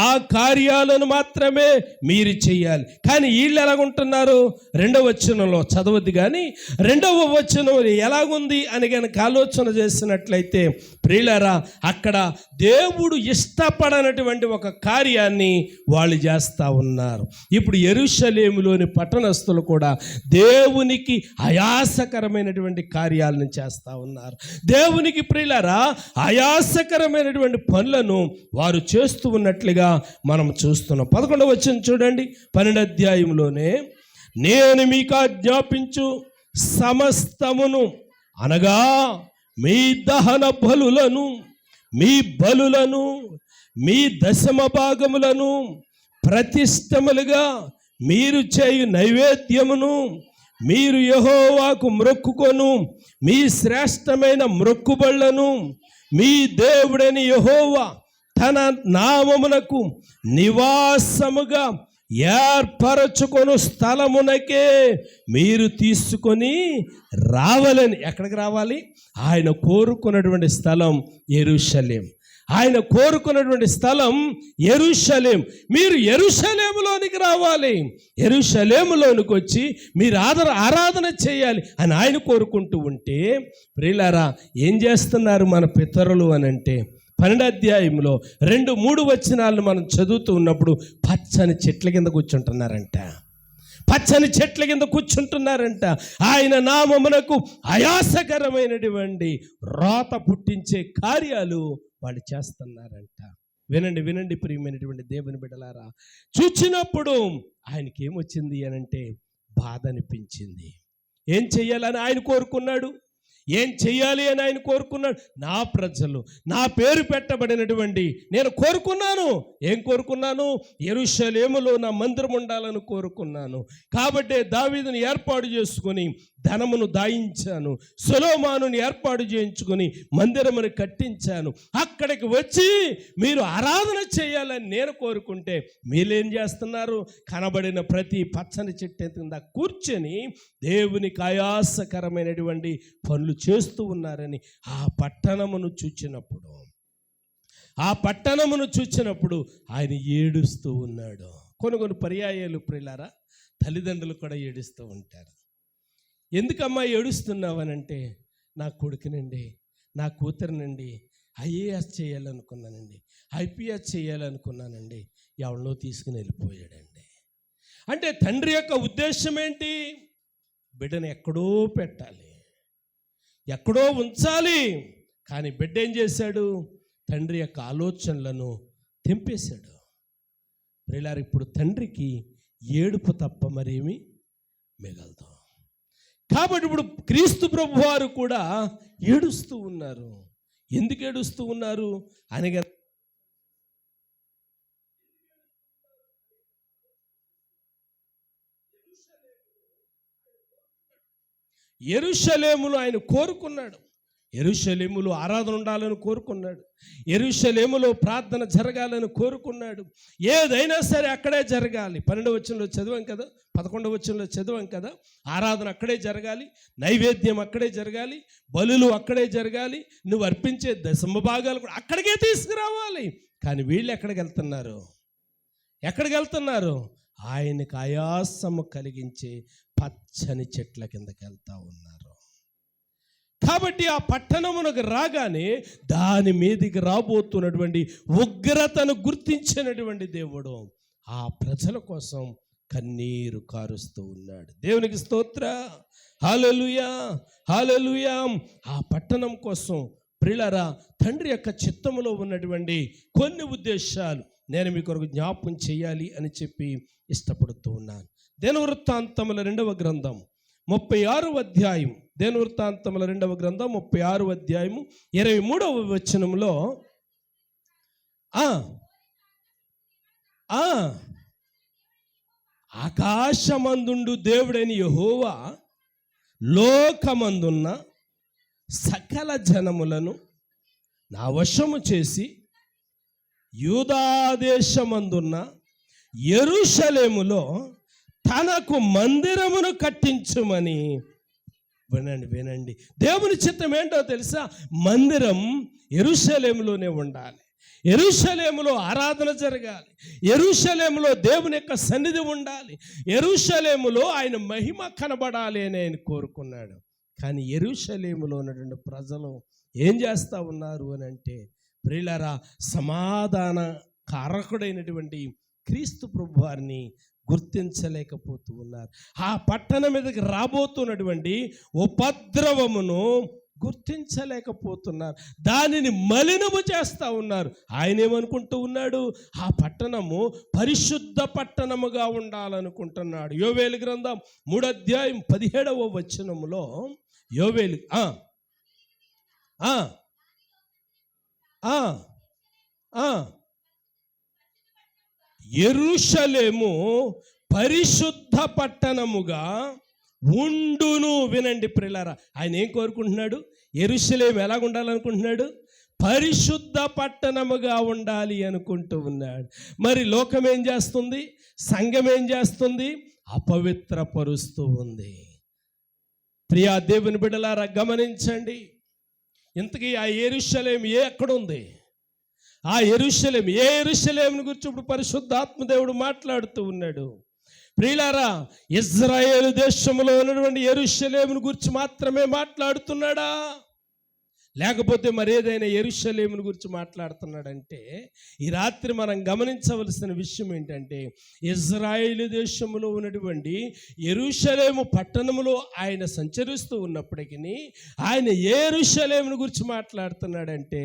ఆ కార్యాలను మాత్రమే మీరు చేయాలి. కానీ వీళ్ళు ఎలాగుంటున్నారు? 2వ వచనంలో చదవద్దు, కానీ 2వ వచనం ఎలాగుంది అని కనుక ఆలోచన చేసినట్లయితే ప్రియులారా, అక్కడ దేవుడు ఇష్టపడనటువంటి ఒక కార్యాన్ని వాళ్ళు చేస్తూ ఉన్నారు. ఇప్పుడు యెరూషలేములోని పట్టణస్థులు కూడా దేవునికి ఆయాసకరమైనటువంటి కార్యాలను చేస్తూ ఉన్నారు. దేవునికి ప్రియులారా ఆయాసకరమైనటువంటి పనులను వారు చేస్తూ ఉన్నట్లుగా మనం చూస్తున్నాం. 11వ వచనం చూడండి, 12వ అధ్యాయంలోనే నేను మీకు ఆజ్ఞాపించు సమస్తమును అనగా మీ దహన బలులను, మీ బలులను, మీ దశమ భాగములను, ప్రతిష్టములుగా మీరు చేయు నైవేద్యమును, మీరు యెహోవాకు మ్రొక్కుకొను మీ శ్రేష్టమైన మ్రొక్కుబళ్లను, మీ దేవుడని యెహోవా తన నామమునకు నివాసముగా ఏర్పరచుకొను స్థలమునకే మీరు తీసుకొని రావాలని. ఎక్కడికి రావాలి? ఆయన కోరుకున్నటువంటి స్థలం యెరూషలేం. ఆయన కోరుకున్నటువంటి స్థలం యెరూషలేం. మీరు యెరూషలేములోనికి రావాలి. యెరూషలేములోనికి వచ్చి మీరు ఆరాధన చేయాలి అని ఆయన కోరుకుంటూ ఉంటే, ప్రియులారా, ఏం చేస్తున్నారు మన పితరులు అని అంటే, 12వ అధ్యాయంలో 2-3 వచనాలను మనం చదువుతూ ఉన్నప్పుడు పచ్చని చెట్ల కింద కూర్చుంటున్నారంట. పచ్చని చెట్ల కింద కూర్చుంటున్నారంట. ఆయన నామమునకు ఆయాసకరమైనటువంటి రోత పుట్టించే కార్యాలు వాళ్ళు చేస్తున్నారంట. వినండి వినండి ప్రియమైనటువంటి దేవుని బిడ్డలారా, చూచినప్పుడు ఆయనకి ఏమొచ్చింది అని అంటే బాధ అనిపించింది. ఏం చెయ్యాలని ఆయన కోరుకున్నాడు? ఏం చెయ్యాలి అని ఆయన కోరుకున్నాడు? నా ప్రజలు, నా పేరు పెట్టబడినటువంటి నేను కోరుకున్నాను. ఏం కోరుకున్నాను? యెరూషలేములో నా మందిరం ఉండాలని కోరుకున్నాను. కాబట్టి దావీదుని ఏర్పాటు చేసుకొని ధనమును దాయించాను. సొలొమోనుని ఏర్పాటు చేయించుకొని మందిరమును కట్టించాను. అక్కడికి వచ్చి మీరు ఆరాధన చేయాలని నేను కోరుకుంటే మీరేం చేస్తున్నారు? కనబడిన ప్రతి పచ్చని చెట్టు కింద కూర్చొని దేవునికి ఆయాసకరమైనటువంటి పనులు చేస్తూ ఉన్నారని ఆ పట్టణమును చూచినప్పుడు ఆయన ఏడుస్తూ ఉన్నాడు. కొన్ని పర్యాయాలు ప్రియులారా, తల్లిదండ్రులు కూడా ఏడుస్తూ ఉంటారు. ఎందుకమ్మా ఏడుస్తున్నావు అని అంటే, నా కొడుకునండి, నా కూతురునండి ఐఏఎస్ చేయాలనుకున్నానండి, ఐపీఎస్ చేయాలనుకున్నానండి, ఎవరినో తీసుకుని వెళ్ళిపోయాడండి. అంటే తండ్రి యొక్క ఉద్దేశం ఏంటి? బిడ్డను ఎక్కడో పెట్టాలి, ఎక్కడో ఉంచాలి. కానీ బిడ్డ ఏం చేశాడు? తండ్రి యొక్క ఆలోచనలను తెంపేశాడు. ప్రియులారా, ఇప్పుడు తండ్రికి ఏడుపు తప్ప మరేమి మిగలదు. కాబట్టి ఇప్పుడు క్రీస్తు ప్రభు వారు కూడా ఏడుస్తూ ఉన్నారు. ఎందుకు ఏడుస్తూ ఉన్నారు అనగా, యెరూషలేములో ఆయన కోరుకున్నాడు. యెరూషలేములో ఆరాధన ఉండాలని కోరుకున్నాడు. యెరూషలేములో ప్రార్థన జరగాలని కోరుకున్నాడు. ఏదైనా సరే అక్కడే జరగాలి. 12వ వచనంలో చదివాం కదా, 11వ వచనంలో చదివాం కదా, ఆరాధన అక్కడే జరగాలి, నైవేద్యం అక్కడే జరగాలి, బలులు అక్కడే జరగాలి, నువ్వు అర్పించే దశమ భాగాలు కూడా అక్కడికే తీసుకురావాలి. కానీ వీళ్ళు ఎక్కడికి వెళ్తున్నారు? ఆయనకు ఆయాసము కలిగించే పచ్చని చెట్ల కిందకి వెళ్తా ఉన్నారు. కాబట్టి ఆ పట్టణమునకు రాగానే దాని మీదికి రాబోతున్నటువంటి ఉగ్రతను గుర్తించినటువంటి దేవుడు ఆ ప్రజల కోసం కన్నీరు కారుస్తూ ఉన్నాడు. దేవునికి స్తోత్ర, హల్లెలూయా, హల్లెలూయా. ఆ పట్టణం కోసం ప్రియులారా, తండ్రి యొక్క చిత్తములో ఉన్నటువంటి కొన్ని ఉద్దేశాలు నేను మీ కొరకు జ్ఞాపకం చేయాలి అని చెప్పి ఇష్టపడుతూ ఉన్నాను. దినవృత్తాంతముల 2వ గ్రంథం 36వ అధ్యాయం, దినవృత్తాంతముల 2వ గ్రంథం 36వ అధ్యాయము 23వ వచనంలో ఆకాశమందుండు దేవుడైన యెహోవా లోకమందున్న సకల జనములను నా వశము చేసి యూదాదేశమందున్న యెరూషలేములో తనకు మందిరమును కట్టించుమని. వినండి, దేవుని చిత్తం ఏంటో తెలుసా? మందిరం యెరూషలేములోనే ఉండాలి. యెరూషలేములో ఆరాధన జరగాలి. యెరూషలేములో దేవుని యొక్క సన్నిధి ఉండాలి. యెరూషలేములో ఆయన మహిమ కనబడాలి అని ఆయన కోరుకున్నాడు. కానీ యెరూషలేములో ఉన్నటువంటి ప్రజలు ఏం చేస్తూ ఉన్నారు అని అంటే, ప్రియులారా, సమాధాన కారకుడైనటువంటి క్రీస్తు ప్రభు వారిని గుర్తించలేకపోతూ ఉన్నారు. ఆ పట్టణం మీదకి రాబోతున్నటువంటి ఉపద్రవమును గుర్తించలేకపోతున్నారు. దానిని మలినము చేస్తూ ఉన్నారు. ఆయన ఏమనుకుంటూ ఉన్నాడు? ఆ పట్టణము పరిశుద్ధ పట్టణముగా ఉండాలనుకుంటున్నాడు. యోవేలు గ్రంథం 3వ అధ్యాయం 17వ వచనములో యోవేలు యెరూషలేము పరిశుద్ధ పట్టణముగా ఉండును. వినండి ప్రియులారా, ఆయన ఏం కోరుకుంటున్నాడు? యెరూషలేము ఎలాగ ఉండాలనుకుంటున్నాడు? పరిశుద్ధ పట్టణముగా ఉండాలి అనుకుంటూ ఉన్నాడు. మరి లోకం ఏం చేస్తుంది? సంఘం ఏం చేస్తుంది? అపవిత్రపరుస్తూ ఉంది. ప్రియా దేవుని బిడ్డలారా గమనించండి. ఇంతకీ ఆ యెరూషలేము ఎక్కడుంది? ఆ యెరూషలేము యెరూషలేమును గురించి ఇప్పుడు పరిశుద్ధాత్మ దేవుడు మాట్లాడుతూ ఉన్నాడు. ప్రియులారా, ఇజ్రాయేలు దేశంలో ఉన్నటువంటి యెరూషలేమును గురించి మాత్రమే మాట్లాడుతున్నాడా, లేకపోతే మరేదైనా యెరూషలేమును గురించి మాట్లాడుతున్నాడంటే, ఈ రాత్రి మనం గమనించవలసిన విషయం ఏంటంటే, ఇజ్రాయేలు దేశంలో ఉన్నటువంటి యెరూషలేము పట్టణంలో ఆయన సంచరిస్తూ ఉన్నప్పటికీ ఆయన యెరూషలేమును గురించి మాట్లాడుతున్నాడంటే,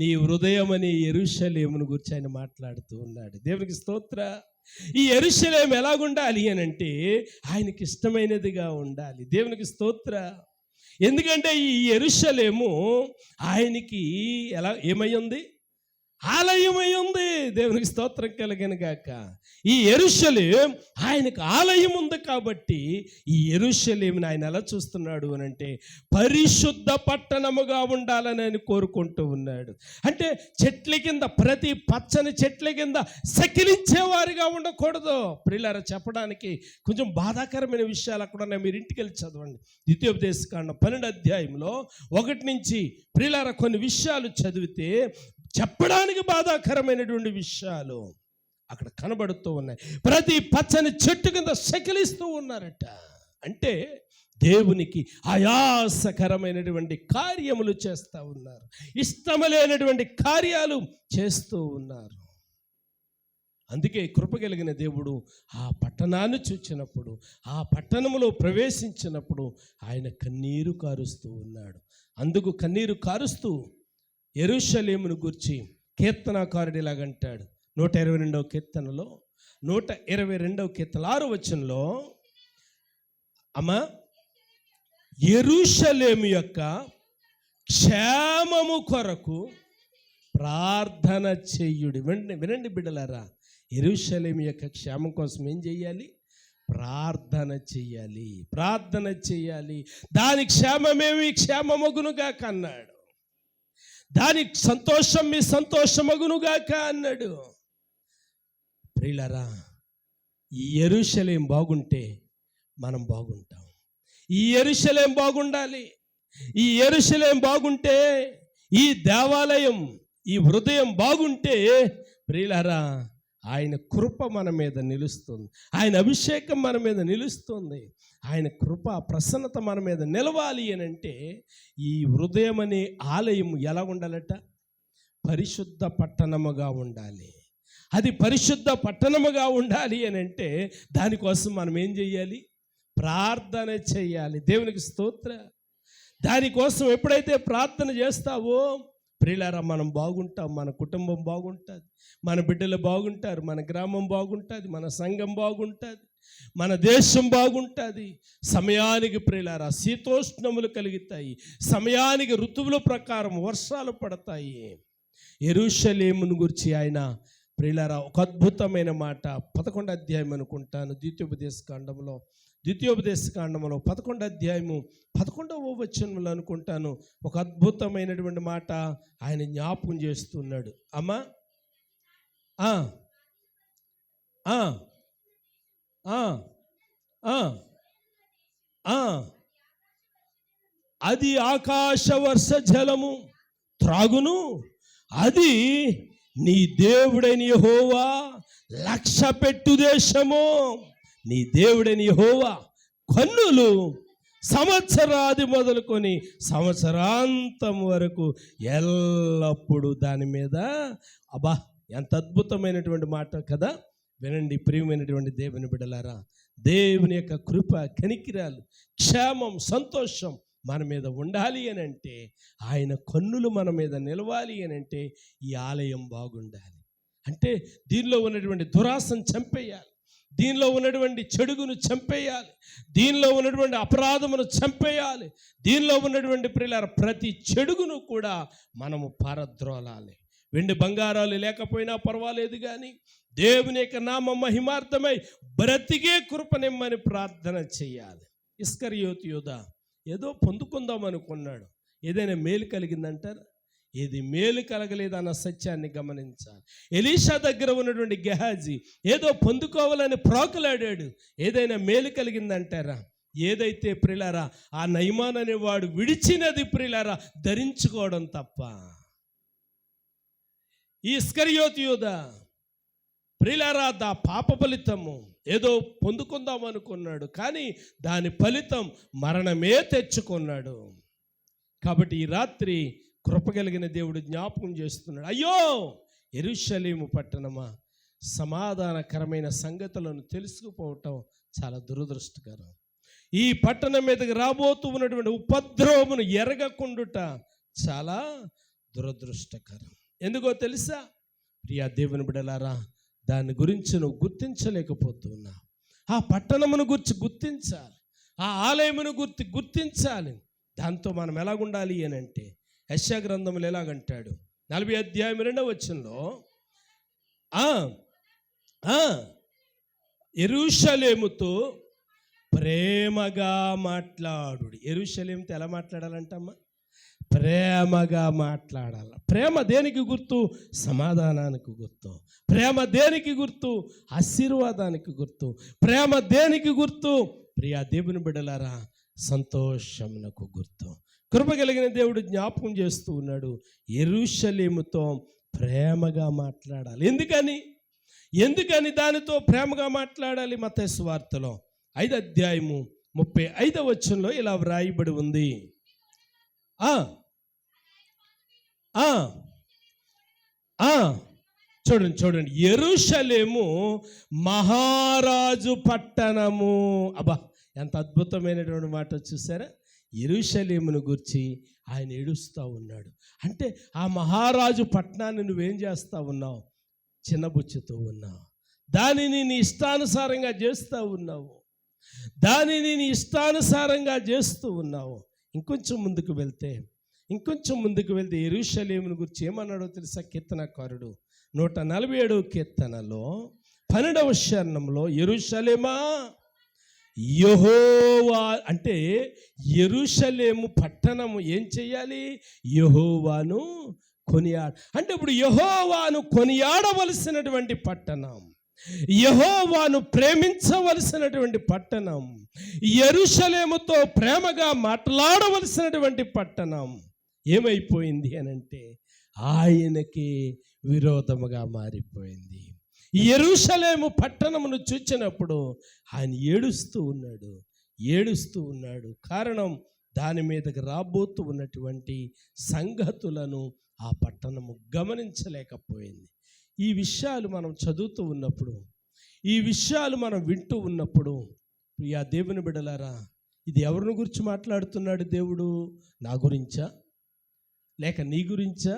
నీ హృదయం అనే యెరూషలేమును గురించి ఆయన మాట్లాడుతూ ఉన్నాడు. దేవునికి స్తోత్ర. ఈ యెరూషలేము ఎలాగుండాలి అని అంటే, ఆయనకి ఇష్టమైనదిగా ఉండాలి. దేవునికి స్తోత్ర. ఎందుకంటే ఈ యెరూషలేము ఆయనకి ఏమై ఉంది? ఆలయమై ఉంది. దేవునికి స్తోత్రం కలుగును గాక. ఈ యెరూషలేము ఆయనకు ఆలయం ఉంది కాబట్టి ఈ యెరూషలేముని ఆయన ఎలా చూస్తున్నాడు అని అంటే, పరిశుద్ధ పట్టణముగా ఉండాలని ఆయన కోరుకుంటూ ఉన్నాడు. అంటే చెట్ల కింద, ప్రతి పచ్చని చెట్ల కింద సకిలించేవారిగా ఉండకూడదు. ప్రియులారా, చెప్పడానికి కొంచెం బాధాకరమైన విషయాలు అక్కడ ఉన్నాయి. మీరు ఇంటికి వెళ్ళి చదవండి. ద్వితీయోపదేశకాండం 12వ అధ్యాయంలో 1 నుంచి ప్రియులారా కొన్ని విషయాలు చదివితే చెప్పడానికి బాధాకరమైనటువంటి విషయాలు అక్కడ కనబడుతూ ఉన్నాయి. ప్రతి పచ్చని చెట్టు కింద సకిలిస్తూ ఉన్నారట. అంటే దేవునికి ఆయాసకరమైనటువంటి కార్యములు చేస్తూ ఉన్నారు, ఇష్టమలేనటువంటి కార్యాలు చేస్తూ ఉన్నారు. అందుకే కృప కలిగిన దేవుడు ఆ పట్టణాన్ని చూచినప్పుడు, ఆ పట్టణంలో ప్రవేశించినప్పుడు ఆయన కన్నీరు కారుస్తూ ఉన్నాడు. అందుకు కన్నీరు కారుస్తూ యెరూషలేమును గూర్చి కీర్తనాకారుడు ఇలాగంటాడు. 122వ కీర్తనలో 122వ కీర్తన 6వ వచనంలో, అమ్మా, యెరూషలేము యొక్క క్షేమము కొరకు ప్రార్థన చెయ్యుడి. వినండి బిడ్డలారా, యెరూషలేము యొక్క క్షేమం కోసం ఏం చెయ్యాలి? ప్రార్థన చెయ్యాలి. ప్రార్థన చెయ్యాలి. దాని క్షేమమేమి క్షేమమగునుగాక అన్నాడు. దాని సంతోషం మీ సంతోషమగునుగాక అన్నాడు. ప్రియులారా, ఈ యెరూషలేము బాగుంటే మనం బాగుంటాం. ఈ యెరూషలేము బాగుండాలి. ఈ యెరూషలేము బాగుంటే, ఈ దేవాలయం, ఈ హృదయం బాగుంటే ప్రియులారా, ఆయన కృప మన మీద నిలుస్తుంది, ఆయన అభిషేకం మన మీద నిలుస్తుంది, ఆయన కృప ప్రసన్నత మన మీద నిలవాలి అని అంటే ఈ హృదయం అనే ఆలయం ఎలా ఉండాలట? పరిశుద్ధ పట్టణముగా ఉండాలి. అది పరిశుద్ధ పట్టణముగా ఉండాలి అని అంటే దానికోసం మనం ఏం చెయ్యాలి? ప్రార్థన చెయ్యాలి. దేవునికి స్తోత్ర. దానికోసం ఎప్పుడైతే ప్రార్థన చేస్తావో ప్రియులారా, మనం బాగుంటాం, మన కుటుంబం బాగుంటుంది, మన బిడ్డలు బాగుంటారు, మన గ్రామం బాగుంటుంది, మన సంఘం బాగుంటుంది, మన దేశం బాగుంటుంది. సమయానికి ప్రియులారా శీతోష్ణములు కలుగుతాయి, సమయానికి ఋతువుల ప్రకారం వర్షాలు పడతాయి. యెరూషలేమును గురించి ఆయన ప్రియులారా ఒక అద్భుతమైన మాట 11వ అధ్యాయం అనుకుంటాను, ద్వితీయోపదేశకాండంలో 11వ అధ్యాయము 11వ వచనంలో అనుకుంటాను, ఒక అద్భుతమైనటువంటి మాట ఆయన జ్ఞాపకం చేస్తున్నాడు. అమ్మా, అది ఆకాశ వర్ష జలము త్రాగును, అది నీ దేవుడైన యెహోవా లక్ష్యపెట్టు దేశము. నీ దేవుడైన యెహోవా కన్నులు సంవత్సరాది మొదలుకొని సంవత్సరాంతం వరకు ఎల్లప్పుడూ దాని మీద. అబ్బా, ఎంత అద్భుతమైనటువంటి మాట కదా. వినండి ప్రియమైనటువంటి దేవుని బిడ్డలారా, దేవుని యొక్క కృప, కనికిరాలు, క్షేమం, సంతోషం మన మీద ఉండాలి అని అంటే, ఆయన కన్నులు మన మీద నిలవాలి అని అంటే ఈ ఆలయం బాగుండాలి. అంటే దీనిలో ఉన్నటువంటి దురాశను చంపేయాలి, దీనిలో ఉన్నటువంటి చెడుగును చంపేయాలి, దీనిలో ఉన్నటువంటి అపరాధమును చంపేయాలి, దీనిలో ఉన్నటువంటి ప్రియులార ప్రతి చెడుగును కూడా మనము పారద్రోలాలి. వెండి బంగారాలు లేకపోయినా పర్వాలేదు కానీ దేవుని యొక్క నామ మహిమార్థమై బ్రతికే కృపనిమ్మని ప్రార్థన చేయాలి. ఇస్కరియోతు యూదా ఏదో పొందుకుందాం అనుకున్నాడు. ఏదైనా మేలు కలిగిందంటారు? ఏది మేలు కలగలేదన్న సత్యాన్ని గమనించాలి. ఎలీషా దగ్గర ఉన్నటువంటి గెహాజీ ఏదో పొందుకోవాలని ప్రాకులాడాడు. ఏదైనా మేలు కలిగిందంటారా? ఏదైతే ప్రియులారా ఆ నయమాన్ అనేవాడు విడిచినది ప్రియులారా ధరించుకోవడం తప్ప. ఈ ఇస్కరియోతు యూదా ప్రియులారా దా పాప ఫలితము ఏదో పొందుకుందాం అనుకున్నాడు, కానీ దాని ఫలితం మరణమే తెచ్చుకున్నాడు. కాబట్టి ఈ రాత్రి కృపగలిగిన దేవుడు జ్ఞాపకం చేస్తున్నాడు, అయ్యో యెరూషలేము పట్టణమా, సమాధానకరమైన సంగతులను తెలుసుకుపోవటం చాలా దురదృష్టకరం. ఈ పట్టణం మీదకి రాబోతూ ఉన్నటువంటి ఉపద్రవమును ఎరగకుండుట చాలా దురదృష్టకరం. ఎందుకో తెలుసా ప్రియా దేవుని బిడ్డలారా, దాని గురించి నువ్వు గుర్తించలేకపోతున్నావు. ఆ పట్టణమును గురించి గుర్తించాలి, ఆ ఆలయమును గుర్తించాలి. దాంతో మనం ఎలాగుండాలి అని అంటే యెషయా గ్రంథములు ఎలాగంటాడు, 40 అధ్యాయం 2వ వచనంలో యెరూషలేముతో ప్రేమగా మాట్లాడు. యెరూషలేముతో ఎలా మాట్లాడాలంటమ్మా? ప్రేమగా మాట్లాడాలి. ప్రేమ దేనికి గుర్తు? సమాధానానికి గుర్తు. ప్రేమ దేనికి గుర్తు? ఆశీర్వాదానికి గుర్తు. ప్రేమ దేనికి గుర్తు? ప్రియా దేవుని బిడ్డలారా, సంతోషమునకు గుర్తు. కృప కలిగిన దేవుడు జ్ఞాపకం చేస్తూ ఉన్నాడు, యెరూషలేముతో ప్రేమగా మాట్లాడాలి. ఎందుకని దానితో ప్రేమగా మాట్లాడాలి? మత్తయి సువార్తలో 5వ అధ్యాయము 35వ వచనంలో ఇలా వ్రాయబడి ఉంది. చూడండి, యెరూషలేము మహారాజు పట్టణము. అబ్బా, ఎంత అద్భుతమైనటువంటి మాట చూసారా? యెరూషలేమును గురించి ఆయన ఏడుస్తూ ఉన్నాడు. అంటే ఆ మహారాజు పట్టణాన్ని నువ్వేం చేస్తూ ఉన్నావు? చిన్నబుచ్చుతూ ఉన్నావు. దానిని నీ ఇష్టానుసారంగా చేస్తూ ఉన్నావు. దానిని నీ ఇష్టానుసారంగా చేస్తూ ఉన్నావు. ఇంకొంచెం ముందుకు వెళ్తే యెరూషలేమును గురించి ఏమన్నాడో తెలుసా కీర్తనకారుడు? 147వ కీర్తనలో 12వ చరణంలో, యెరూషలేమా యెహోవా, అంటే యెరూషలేము పట్టణము ఏం చెయ్యాలి? యెహోవాను కొనియాడ. అంటే ఇప్పుడు యెహోవాను కొనియాడవలసినటువంటి పట్టణం, యెహోవాను ప్రేమించవలసినటువంటి పట్టణం, యెరూషలేముతో ప్రేమగా మాట్లాడవలసినటువంటి పట్టణం ఏమైపోయింది అనంటే ఆయనకి విరోధముగా మారిపోయింది. యెరూషలేము పట్టణమును చూచినప్పుడు ఆయన ఏడుస్తూ ఉన్నాడు. కారణం, దాని మీదకి రాబోతూ ఉన్నటువంటి సంగతులను ఆ పట్టణము గమనించలేకపోయింది. ఈ విషయాలు మనం చదువుతూ ఉన్నప్పుడు, ఈ విషయాలు మనం వింటూ ఉన్నప్పుడు, ప్రియా దేవుని బిడ్డలారా, ఇది ఎవరిని గురించి మాట్లాడుతున్నాడు దేవుడు? నా గురించా లేక నీ గురించా?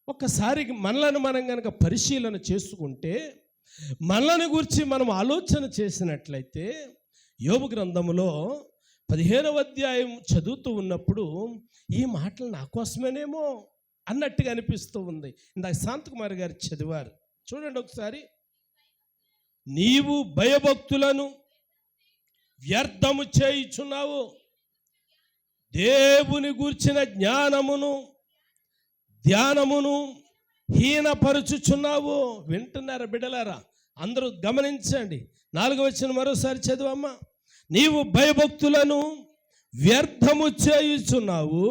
ఒక్కసారి మనలను మనం కనుక పరిశీలన చేసుకుంటే, మనలను గురించి మనం ఆలోచన చేసినట్లయితే, యోబు గ్రంథములో 15వ అధ్యాయం చదువుతూ ఉన్నప్పుడు ఈ మాటలు నా కోసమేనేమో అన్నట్టుగా అనిపిస్తూ ఉంది. ఇందాక శాంతకుమారి గారు చదివారు, చూడండి ఒకసారి. నీవు భయభక్తులను వ్యర్థము చేయుచున్నావు, దేవుని గూర్చిన ధ్యానమును హీనపరుచుచున్నావు. వింటున్నారా బిడ్డలారా? అందరూ గమనించండి. 4వ వచనం మరోసారి చదువమ్మా. నీవు భయభక్తులను వ్యర్థము చేయుచున్నావు,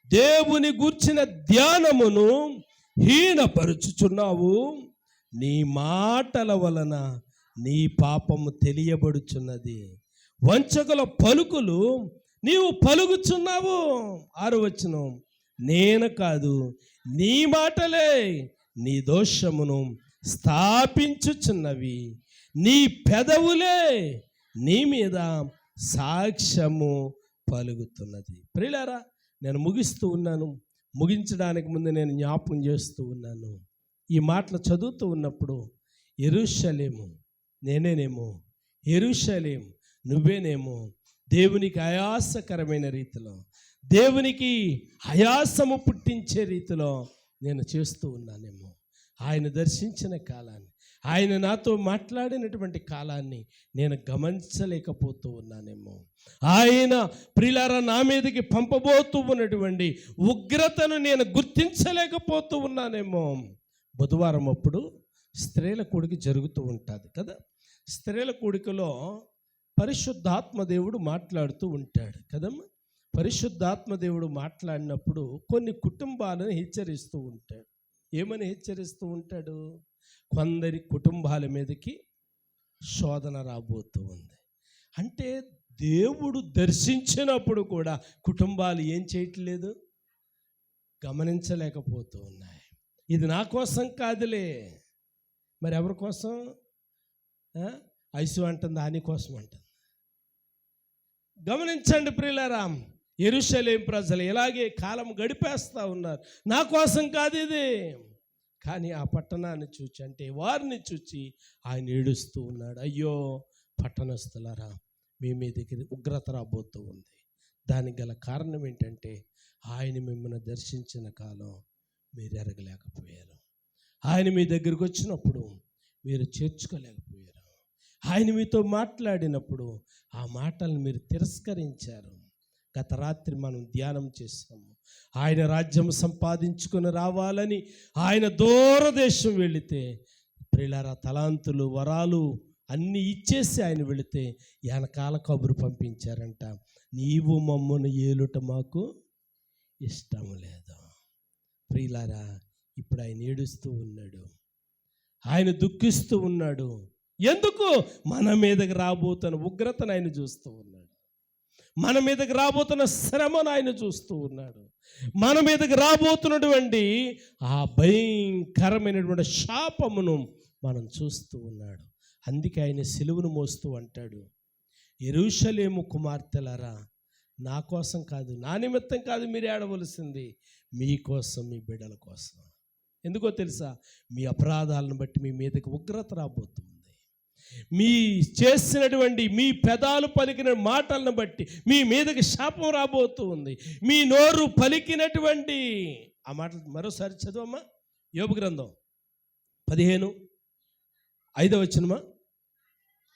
దేవుని గూర్చిన ధ్యానమును హీనపరుచుచున్నావు, నీ మాటల వలన నీ పాపము తెలియబడుచున్నది, వంచకుల పలుకులు నీవు పలుకుచున్నావు. 6వ వచనం, నేను కాదు నీ మాటలే నీ దోషమును స్థాపించుచున్నవి, నీ పెదవులే నీ మీద సాక్ష్యము పలుకుతున్నది. ప్రియులారా, నేను ముగిస్తూ ఉన్నాను. ముగించడానికి ముందు నేను జ్ఞాపకం చేస్తూ ఉన్నాను. ఈ మాటలు చదువుతూ ఉన్నప్పుడు యెరూషలేము నేనేనేమో, యెరూషలేము నువ్వేనేమో, దేవునికి ఆయాసకరమైన రీతిలో, దేవునికి ఆయాసము పుట్టించే రీతిలో నేను చేస్తూ ఉన్నానేమో. ఆయన దర్శించిన కాలాన్ని, ఆయన నాతో మాట్లాడినటువంటి కాలాన్ని నేను గమనించలేకపోతూ ఉన్నానేమో. ఆయన ప్రియులారా నా మీదకి పంపబోతూ ఉన్నటువంటి ఉగ్రతను నేను గుర్తించలేకపోతూ ఉన్నానేమో. బుధవారం అప్పుడు స్త్రీల కూడిక జరుగుతూ ఉంటుంది కదా. స్త్రీల కూడికలో పరిశుద్ధాత్మ దేవుడు మాట్లాడుతూ ఉంటాడు కదమ్మా. పరిశుద్ధాత్మ దేవుడు మాట్లాడినప్పుడు కొన్ని కుటుంబాలను హెచ్చరిస్తూ ఉంటాడు. ఏమని హెచ్చరిస్తూ ఉంటాడు? కొందరి కుటుంబాల మీదకి శోధన రాబోతూ ఉంది అంటే దేవుడు దర్శించినప్పుడు కూడా కుటుంబాలు ఏం చేయట్లేదు, గమనించలేకపోతూ ఉన్నాయి. ఇది నా కోసం కాదులే, మరి ఎవరి కోసం? ఐసు అంటుంది, దాని కోసం అంటుంది. గమనించండి ప్రియులారా, యెరూషలేము ప్రజలు ఇలాగే కాలం గడిపేస్తూ ఉన్నారు. నా కోసం కాదు ఇది. కానీ ఆ పట్టణాన్ని చూచి, అంటే వారిని చూచి ఆయన ఏడుస్తూ ఉన్నాడు. అయ్యో పట్టణస్థులారా, మీ మీదకి ఉగ్రత రాబోతూ ఉంది. దానికి గల కారణం ఏంటంటే ఆయన మిమ్మల్ని దర్శించిన కాలం మీరు ఎరగలేకపోయారు. ఆయన మీ దగ్గరికి వచ్చినప్పుడు మీరు చేర్చుకోలేకపోయారు. ఆయన మీతో మాట్లాడినప్పుడు ఆ మాటలను మీరు తిరస్కరించారు. గత రాత్రి మనం ధ్యానం చేస్తాము. ఆయన రాజ్యం సంపాదించుకొని రావాలని ఆయన దూరదేశం వెళితే ప్రియులారా తలాంతులు వరాలు అన్నీ ఇచ్చేసి ఆయన వెళితే వెనకాల కబురు పంపించారంట, నీవు మమ్మను ఏలుట మాకు ఇష్టం లేదు. ప్రియులారా ఇప్పుడు ఆయన ఏడుస్తూ ఉన్నాడు, ఆయన దుఃఖిస్తూ ఉన్నాడు. ఎందుకు? మన మీదకి రాబోతున్న ఉగ్రతను ఆయన చూస్తూ ఉన్నాడు. మన మీదకి రాబోతున్న శ్రమను ఆయన చూస్తూ ఉన్నాడు. మన మీదకి రాబోతున్నటువంటి ఆ భయంకరమైనటువంటి శాపమును మనం చూస్తూ ఉన్నాడు. అందుకే ఆయన సిలువను మోస్తూ అంటాడు, యెరూషలేము కుమార్తెలారా, నా కోసం కాదు, నా నిమిత్తం కాదు మీరు ఏడవలసింది, మీకోసం, మీ బిడ్డల కోసం. ఎందుకో తెలుసా? మీ అపరాధాలను బట్టి మీ మీదకి ఉగ్రత రాబోతుంది. మీ చేసినటువంటి మీ పెదాలు పలికిన మాటలను బట్టి మీ మీదకి శాపం రాబోతూ ఉంది. మీ నోరు పలికినటువంటి ఆ మాటలు మరోసారి చదవమ్మా. యోబు గ్రంథం 15:5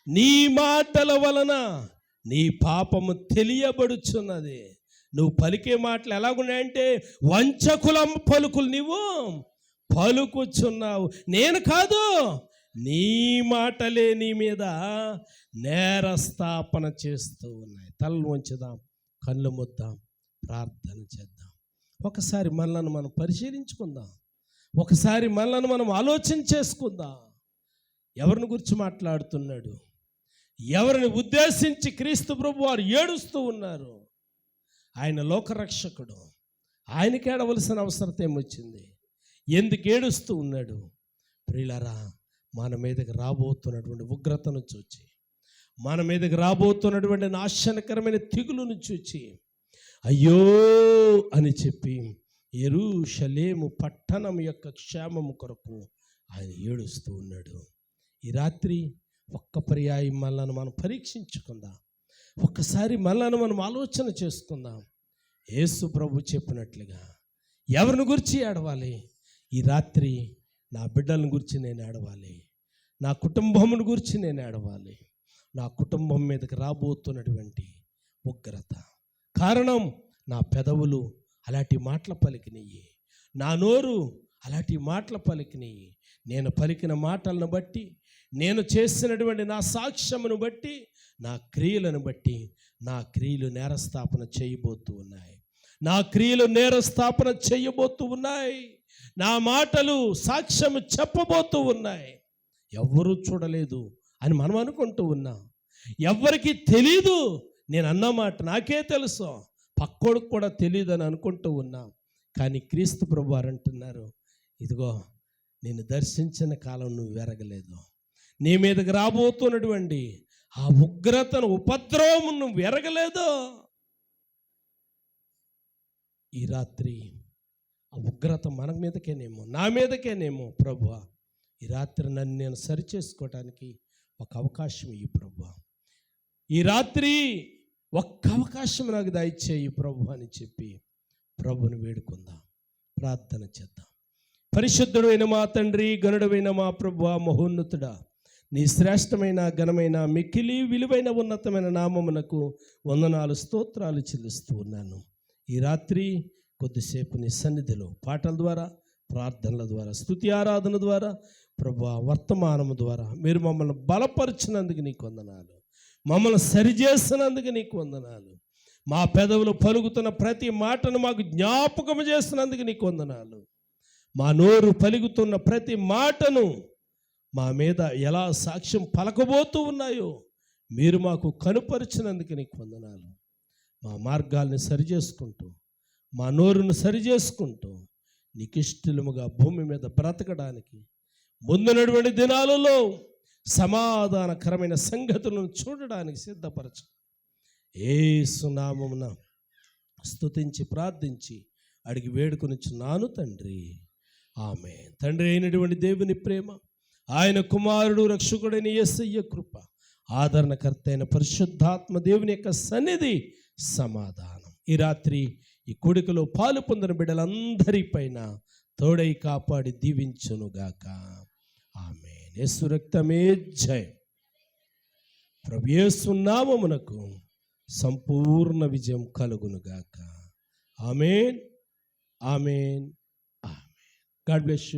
నీ మాటల వలన నీ పాపము తెలియబడుచున్నది. నువ్వు పలికే మాటలు ఎలాగున్నాయంటే వంచకుల పలుకులు నీవు పలుకుచున్నావు. నేను కాదు, నీ మాటలే నీ మీద నేరస్థాపన చేస్తూ ఉన్నాయి. తలలు వంచుదాం, కళ్ళు ముద్దాం, ప్రార్థన చేద్దాం. ఒకసారి మనలను మనం పరిశీలించుకుందాం. ఒకసారి మనలను మనం ఆలోచన చేసుకుందాం. ఎవరిని గురించి మాట్లాడుతున్నాడు? ఎవరిని ఉద్దేశించి క్రీస్తు ప్రభు వారు ఏడుస్తూ ఉన్నారు? ఆయన లోకరక్షకుడు, ఆయనకి ఏడవలసిన అవసరం ఏమొచ్చింది? ఎందుకు ఏడుస్తూ ఉన్నాడు? ప్రియులారా, మన మీదకి రాబోతున్నటువంటి ఉగ్రతను చూచి, మన మీదకి రాబోతున్నటువంటి నాశనకరమైన తెగులును చూచి అయ్యో అని చెప్పి యెరూషలేము పట్టణం యొక్క క్షేమము కొరకు ఆయన ఏడుస్తూ ఉన్నాడు. ఈ రాత్రి ఒక్క పర్యాయం మనలను మనం పరీక్షించుకుందాం. ఒక్కసారి మనలను మనం ఆలోచన చేసుకుందాం. యేసు ప్రభు చెప్పినట్లుగా ఎవరిని గురించి ఏడవాలి? ఈ రాత్రి నా బిడ్డలను గురించి నేను ఏడవాలి, నా కుటుంబమును గురించి నేను ఏడవాలి. నా కుటుంబం మీదకి రాబోతున్నటువంటి ఉగ్రత కారణం నా పెదవులు అలాంటి మాటలు పలికినయి, నా నోరు అలాంటి మాటలు పలికినయి. నేను పలికిన మాటలను బట్టి, నేను చేసినటువంటి నా సాక్ష్యమును బట్టి, నా క్రియలను బట్టి నా క్రియలు నేరస్థాపన చేయబోతూ ఉన్నాయి. నా క్రియలు నేరస్థాపన చేయబోతూ ఉన్నాయి. నా మాటలు సాక్ష్యము చెప్పబోతూ ఉన్నాయి. ఎవ్వరూ చూడలేదు అని మనం అనుకుంటూ ఉన్నాం. ఎవ్వరికి తెలీదు, నేను అన్న మాట నాకే తెలుసు, పక్కోడికి కూడా తెలియదు అని అనుకుంటూ ఉన్నాం. కానీ క్రీస్తు ప్రభు వారు అంటున్నారు, ఇదిగో నేను దర్శించిన కాలం నువ్వు వెరగలేదు. నీ మీదకి రాబోతున్నటువంటి ఆ ఉగ్రతను, ఉపద్రవము నువ్వు వెరగలేదు. ఈ రాత్రి ఆ ఉగ్రత మన మీదకేనేమో, నా మీదకేనేమో. ప్రభువా, ఈ రాత్రి నన్ను నేను సరిచేసుకోవటానికి ఒక అవకాశం ఇయ్యి ప్రభువా. ఈ రాత్రి ఒక్క అవకాశం నాకు దయచేయి ప్రభు అని చెప్పి ప్రభుని వేడుకుందాం, ప్రార్థన చేద్దాం. పరిశుద్ధుడైన మా తండ్రి, గనుడైన మా ప్రభువా, మహోన్నతుడా, నీ శ్రేష్టమైన ఘనమైన మిక్కిలి విలువైన ఉన్నతమైన నామమునకు వందనాలు స్తోత్రాలు చెల్లిస్తూ ఉన్నాను. ఈ రాత్రి కొద్దిసేపు నీ సన్నిధిలో పాటల ద్వారా, ప్రార్థనల ద్వారా, స్తుతి ఆరాధన ద్వారా, ప్రభువా వర్తమానము ద్వారా మీరు మమ్మల్ని బలపరిచినందుకు నీకు వందనాలు, మమ్మల్ని సరిచేసినందుకు నీకు వందనాలు, మా పెదవులు పలుకుతున్న ప్రతి మాటను మాకు జ్ఞాపకం చేసినందుకు నీకు వందనాలు, మా నోరు పలుకుతున్న ప్రతి మాటను మా మీద ఎలా సాక్ష్యం పలకబోతూ ఉన్నాయో మీరు మాకు కనుపరిచినందుకు నీకు వందనాలు. మా మార్గాల్ని సరిచేసుకుంటూ, మా నోరును సరిచేసుకుంటూ నీకు ఇష్టముగా భూమి మీద బ్రతకడానికి ముందున్నటువంటి దినాలలో సమాధానకరమైన సంగతులను చూడడానికి సిద్ధపరచు. యేసు నామమున స్తుతించి ప్రార్థించి అడిగి వేడుకొనిచున్నాను తండ్రి, ఆమేన్. తండ్రి అయినటువంటి దేవుని ప్రేమ, ఆయన కుమారుడు రక్షకుడైన యేసయ్య కృప, ఆదరణకర్త అయిన పరిశుద్ధాత్మ దేవుని యొక్క సన్నిధి, సమాధానం ఈ రాత్రి ఈ కూడికలో పాలు పొందిన బిడ్డలందరిపైన తోడై కాపాడి దీవించునుగాక. ఆమేన్. యేసు రక్తమే జయం. ప్రభు యేసు నామమునకు సంపూర్ణ విజయం కలుగునుగాక. Amen, amen, amen. God bless you.